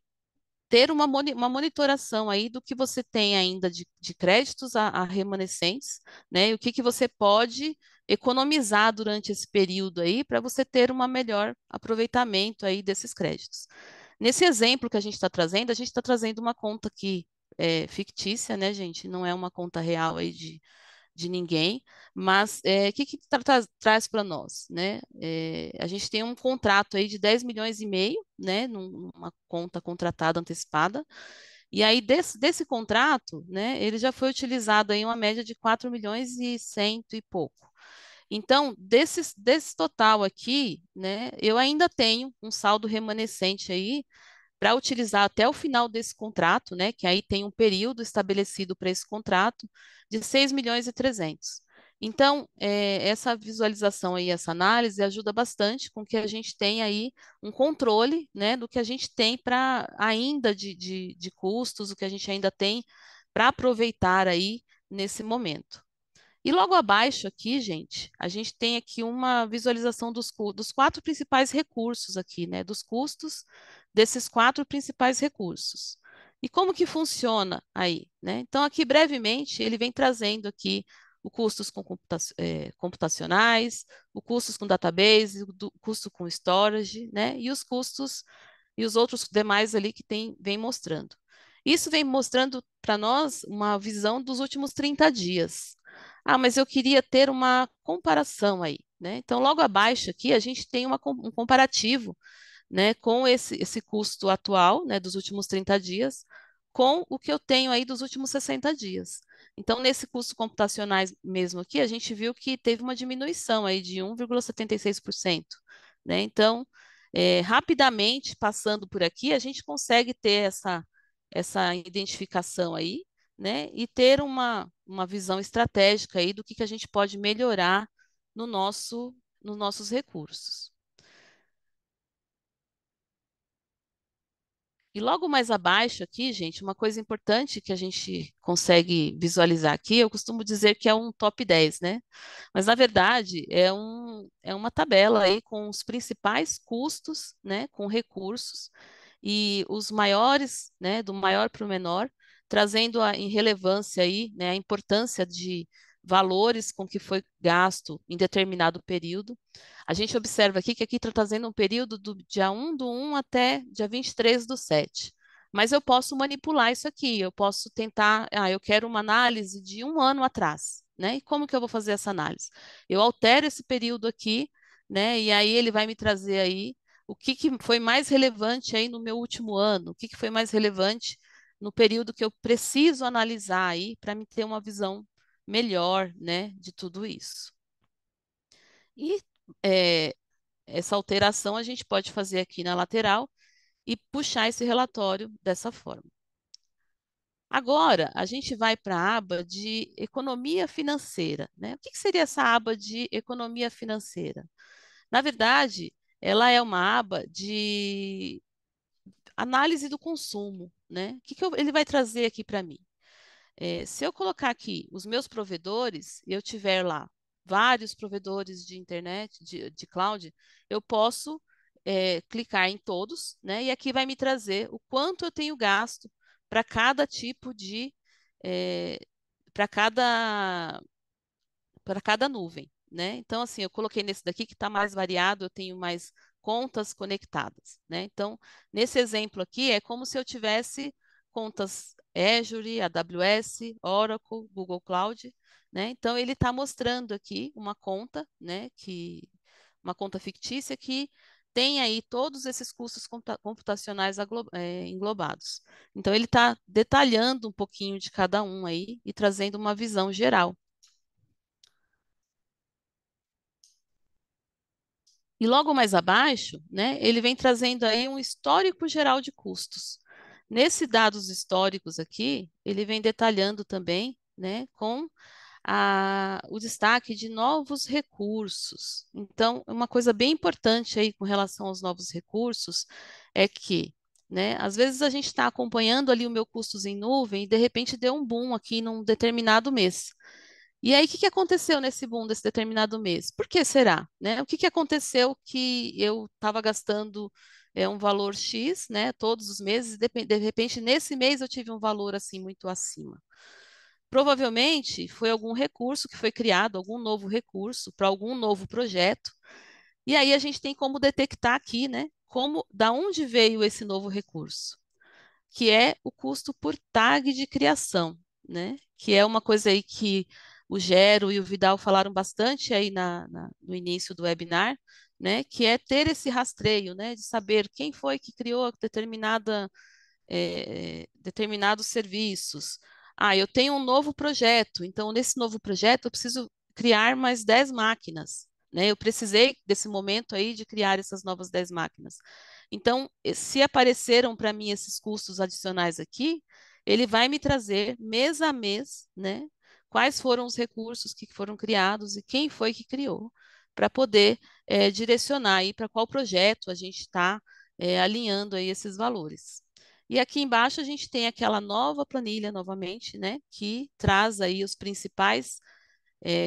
[SPEAKER 4] ter uma monitoração aí do que você tem ainda de créditos a remanescentes, né? E o que você pode economizar durante esse período aí para você ter um melhor aproveitamento aí desses créditos. Nesse exemplo que a gente está trazendo uma conta aqui fictícia, né, gente? Não é uma conta real aí de ninguém, mas o que traz para nós, né? A gente tem um contrato aí de 10 milhões e meio, né, numa conta contratada antecipada, e aí desse contrato, né, ele já foi utilizado aí uma média de 4 milhões e cento e pouco. Então, desse total aqui, né, eu ainda tenho um saldo remanescente aí para utilizar até o final desse contrato, né, que aí tem um período estabelecido para esse contrato, de 6 milhões e 300. Então, essa visualização aí, essa análise ajuda bastante com que a gente tenha aí um controle, né, do que a gente tem para ainda de custos, o que a gente ainda tem para aproveitar aí nesse momento. E logo abaixo aqui, gente, a gente tem aqui uma visualização dos quatro principais recursos aqui, né? Dos custos desses quatro principais recursos. E como que funciona aí, né? Então, aqui brevemente, ele vem trazendo aqui o custos com computacionais, o custos com database, o custo com storage, né? E os custos e os outros demais ali que vem mostrando. Isso vem mostrando para nós uma visão dos últimos 30 dias. Ah, mas eu queria ter uma comparação aí, né? Então, logo abaixo aqui, a gente tem um comparativo, né, com esse custo atual, né, dos últimos 30 dias, com o que eu tenho aí dos últimos 60 dias. Então, nesse custo computacionais mesmo aqui, a gente viu que teve uma diminuição aí de 1,76%, né? Então, rapidamente, passando por aqui, a gente consegue ter essa identificação aí, né? E ter uma visão estratégica aí do que a gente pode melhorar nos nossos recursos. E logo mais abaixo aqui, gente, uma coisa importante que a gente consegue visualizar aqui, eu costumo dizer que é um top 10, né? Mas na verdade é uma tabela aí com os principais custos, né? Com recursos e os maiores, né? Do maior para o menor, trazendo em relevância aí, né? A importância de valores com que foi gasto em determinado período. A gente observa aqui que aqui está trazendo um período do dia 1/1 até dia 23/7. Mas eu posso manipular isso aqui, eu posso tentar, eu quero uma análise de 1 ano atrás, né? E como que eu vou fazer essa análise? Eu altero esse período aqui, né? E aí ele vai me trazer aí o que foi mais relevante aí no meu último ano, o que foi mais relevante no período que eu preciso analisar aí para me ter uma visão melhor, né, de tudo isso. E essa alteração a gente pode fazer aqui na lateral e puxar esse relatório dessa forma. Agora, a gente vai para a aba de economia financeira, né? O que seria essa aba de economia financeira? Na verdade, ela é uma aba de análise do consumo, né? O que ele vai trazer aqui para mim? Se eu colocar aqui os meus provedores, e eu tiver lá vários provedores de internet, de cloud, eu posso clicar em todos, né? E aqui vai me trazer o quanto eu tenho gasto para cada tipo de, para cada nuvem, né? Então, assim, eu coloquei nesse daqui que está mais variado, eu tenho mais contas conectadas, né? Então, nesse exemplo aqui, é como se eu tivesse contas Azure, AWS, Oracle, Google Cloud, né? Então, ele está mostrando aqui uma conta, né? Uma conta fictícia que tem aí todos esses custos computacionais englobados. Então, ele está detalhando um pouquinho de cada um aí e trazendo uma visão geral. E logo mais abaixo, né, ele vem trazendo aí um histórico geral de custos. Nesse dados históricos aqui, ele vem detalhando também, né, com o destaque de novos recursos. Então, uma coisa bem importante aí com relação aos novos recursos é que, né, às vezes a gente está acompanhando ali o meu custos em nuvem e de repente deu um boom aqui num determinado mês. E aí, o que aconteceu nesse boom desse determinado mês? Por que será? Né? O que aconteceu que eu estava gastando um valor X, né, todos os meses, e de repente, nesse mês, eu tive um valor assim muito acima? Provavelmente foi algum recurso que foi criado, algum novo recurso para algum novo projeto. E aí a gente tem como detectar aqui, né, da onde veio esse novo recurso, que é o custo por tag de criação, né? Que é uma coisa aí que o Gero e o Vidal falaram bastante aí no início do webinar, né? Que é ter esse rastreio, né? De saber quem foi que criou determinados serviços. Eu tenho um novo projeto, então nesse novo projeto eu preciso criar mais 10 máquinas, né? Eu precisei desse momento aí de criar essas novas 10 máquinas. Então, se apareceram para mim esses custos adicionais aqui, ele vai me trazer mês a mês, né? Quais foram os recursos que foram criados e quem foi que criou, para poder direcionar aí para qual projeto a gente está alinhando aí esses valores. E aqui embaixo a gente tem aquela nova planilha novamente, né, que traz aí os principais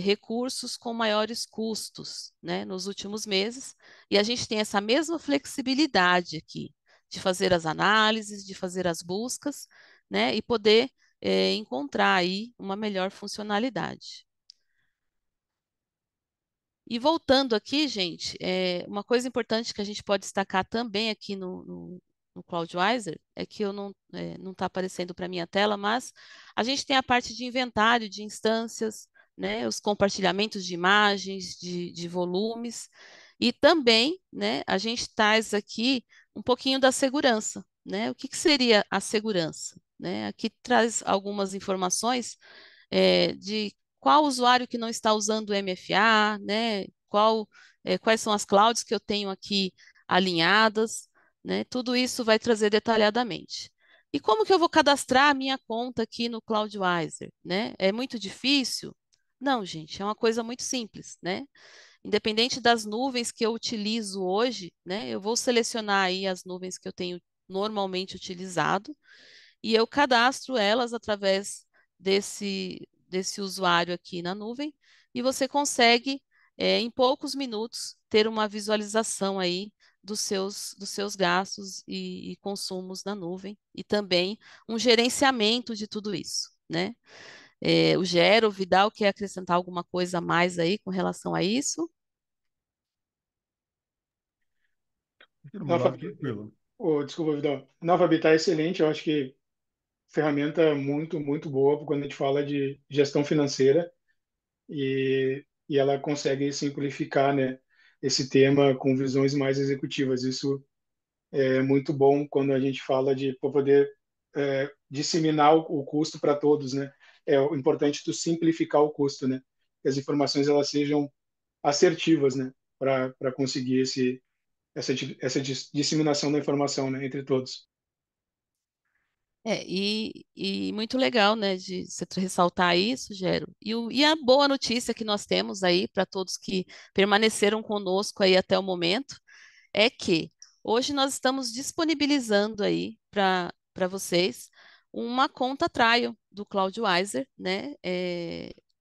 [SPEAKER 4] recursos com maiores custos, né, nos últimos meses. E a gente tem essa mesma flexibilidade aqui de fazer as análises, de fazer as buscas, né, e poder encontrar aí uma melhor funcionalidade. E voltando aqui, gente, uma coisa importante que a gente pode destacar também aqui no CloudWiser é que eu não está aparecendo para minha tela, mas a gente tem a parte de inventário de instâncias, né, os compartilhamentos de imagens, de volumes, e também, né, a gente traz aqui um pouquinho da segurança, né? O que seria a segurança? Né? Aqui traz algumas informações de qual usuário que não está usando o MFA, né? Quais são as clouds que eu tenho aqui alinhadas, né? Tudo isso vai trazer detalhadamente. E como que eu vou cadastrar a minha conta aqui no CloudWiser, né? É muito difícil? Não, gente, é uma coisa muito simples, né? Independente das nuvens que eu utilizo hoje, né? Eu vou selecionar aí as nuvens que eu tenho normalmente utilizado e eu cadastro elas através desse usuário aqui na nuvem e você consegue, em poucos minutos, ter uma visualização aí dos seus gastos e consumos na nuvem e também um gerenciamento de tudo isso, né? O Gero, o Vidal, quer acrescentar alguma coisa a mais aí com relação a isso?
[SPEAKER 2] Aqui do meu
[SPEAKER 3] Não,
[SPEAKER 2] lado,
[SPEAKER 3] Fabi,
[SPEAKER 2] tranquilo.
[SPEAKER 3] desculpa, Vidal. Não, Fabi, tá excelente. Eu acho que ferramenta muito, muito boa quando a gente fala de gestão financeira e ela consegue simplificar, né, esse tema com visões mais executivas. Isso é muito bom quando a gente fala de poder disseminar o custo para todos, né? É o importante tu simplificar o custo, né? Que as informações elas sejam assertivas, né? Para conseguir essa disseminação da informação, né? Entre todos.
[SPEAKER 4] E muito legal, né, de você ressaltar isso, Gero. E a boa notícia que nós temos aí para todos que permaneceram conosco aí até o momento é que hoje nós estamos disponibilizando aí para vocês uma conta trial do CloudWiser, né?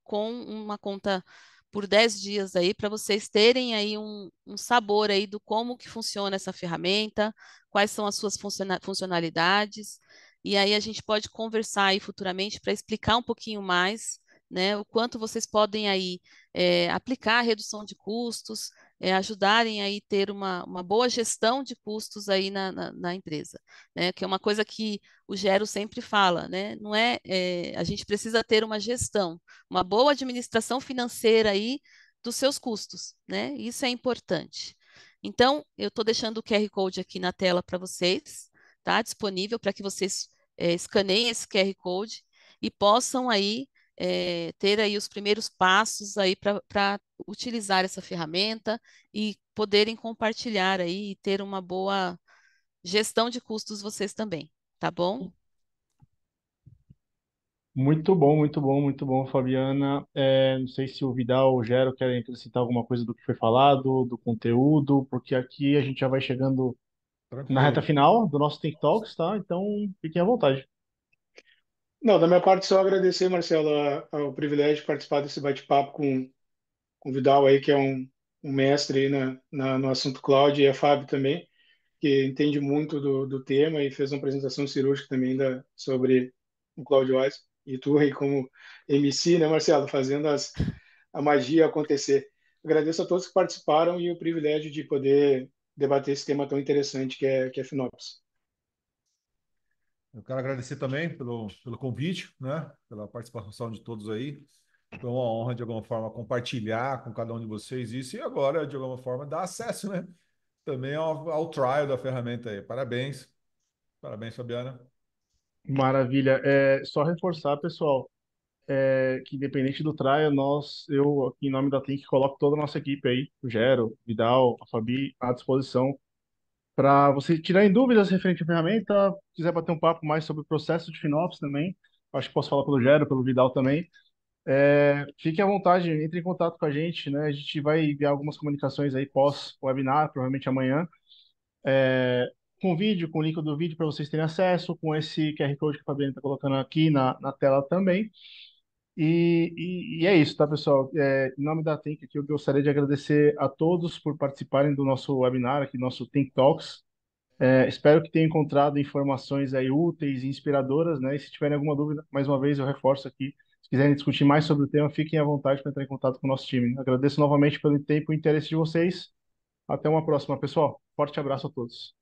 [SPEAKER 4] Com uma conta por 10 dias aí para vocês terem aí um sabor aí do como que funciona essa ferramenta, quais são as suas funcionalidades, e aí a gente pode conversar aí futuramente para explicar um pouquinho mais, né, o quanto vocês podem aí aplicar a redução de custos, ajudarem aí ter uma boa gestão de custos aí na empresa, né? Que é uma coisa que o Gero sempre fala, né? Não a gente precisa ter uma gestão, uma boa administração financeira aí dos seus custos, né? Isso é importante. Então, eu estou deixando o QR Code aqui na tela para vocês, tá? Disponível para que vocês escaneiem esse QR Code e possam aí ter aí os primeiros passos aí para utilizar essa ferramenta e poderem compartilhar aí e ter uma boa gestão de custos vocês também, tá bom?
[SPEAKER 1] Muito bom, muito bom, muito bom, Fabiana. Não sei se o Vidal ou o Gero querem acrescentar alguma coisa do que foi falado, do conteúdo, porque aqui a gente já vai chegando na reta
[SPEAKER 2] Tranquilo.
[SPEAKER 1] final do nosso Think Talks, tá? Então, fiquem à vontade.
[SPEAKER 3] Não, da minha parte, só agradecer, Marcelo, ao privilégio de participar desse bate-papo com o Vidal aí, que é um mestre aí no assunto cloud, e a Fábio também, que entende muito do tema e fez uma apresentação cirúrgica também sobre o CloudWise. E tu aí como MC, né, Marcelo, fazendo a magia acontecer. Agradeço a todos que participaram e o privilégio de poder debater esse tema tão interessante que é FinOps.
[SPEAKER 2] Eu quero agradecer também pelo convite, né? Pela participação de todos aí. Foi uma honra, de alguma forma, compartilhar com cada um de vocês isso e agora, de alguma forma, dar acesso, né? Também ao trial da ferramenta aí. Parabéns. Parabéns, Fabiana.
[SPEAKER 1] Maravilha. Só reforçar, pessoal, que independente do trial, eu, aqui em nome da Think, coloco toda a nossa equipe aí, o Gero, Vidal, a Fabi, à disposição para você tirarem dúvidas referente à ferramenta, quiser bater um papo mais sobre o processo de FinOps também, acho que posso falar pelo Gero, pelo Vidal também. Fique à vontade, entre em contato com a gente, né? A gente vai enviar algumas comunicações aí pós-webinar, provavelmente amanhã, é, com vídeo, com o link do vídeo para vocês terem acesso, com esse QR Code que a Fabiana está colocando aqui na tela também. E é isso, tá, pessoal? Em nome da Think aqui, eu gostaria de agradecer a todos por participarem do nosso webinar aqui, nosso Think Talks. Espero que tenham encontrado informações aí úteis e inspiradoras, né? E se tiverem alguma dúvida, mais uma vez eu reforço aqui. Se quiserem discutir mais sobre o tema, fiquem à vontade para entrar em contato com o nosso time. Agradeço novamente pelo tempo e interesse de vocês. Até uma próxima, pessoal. Forte abraço a todos.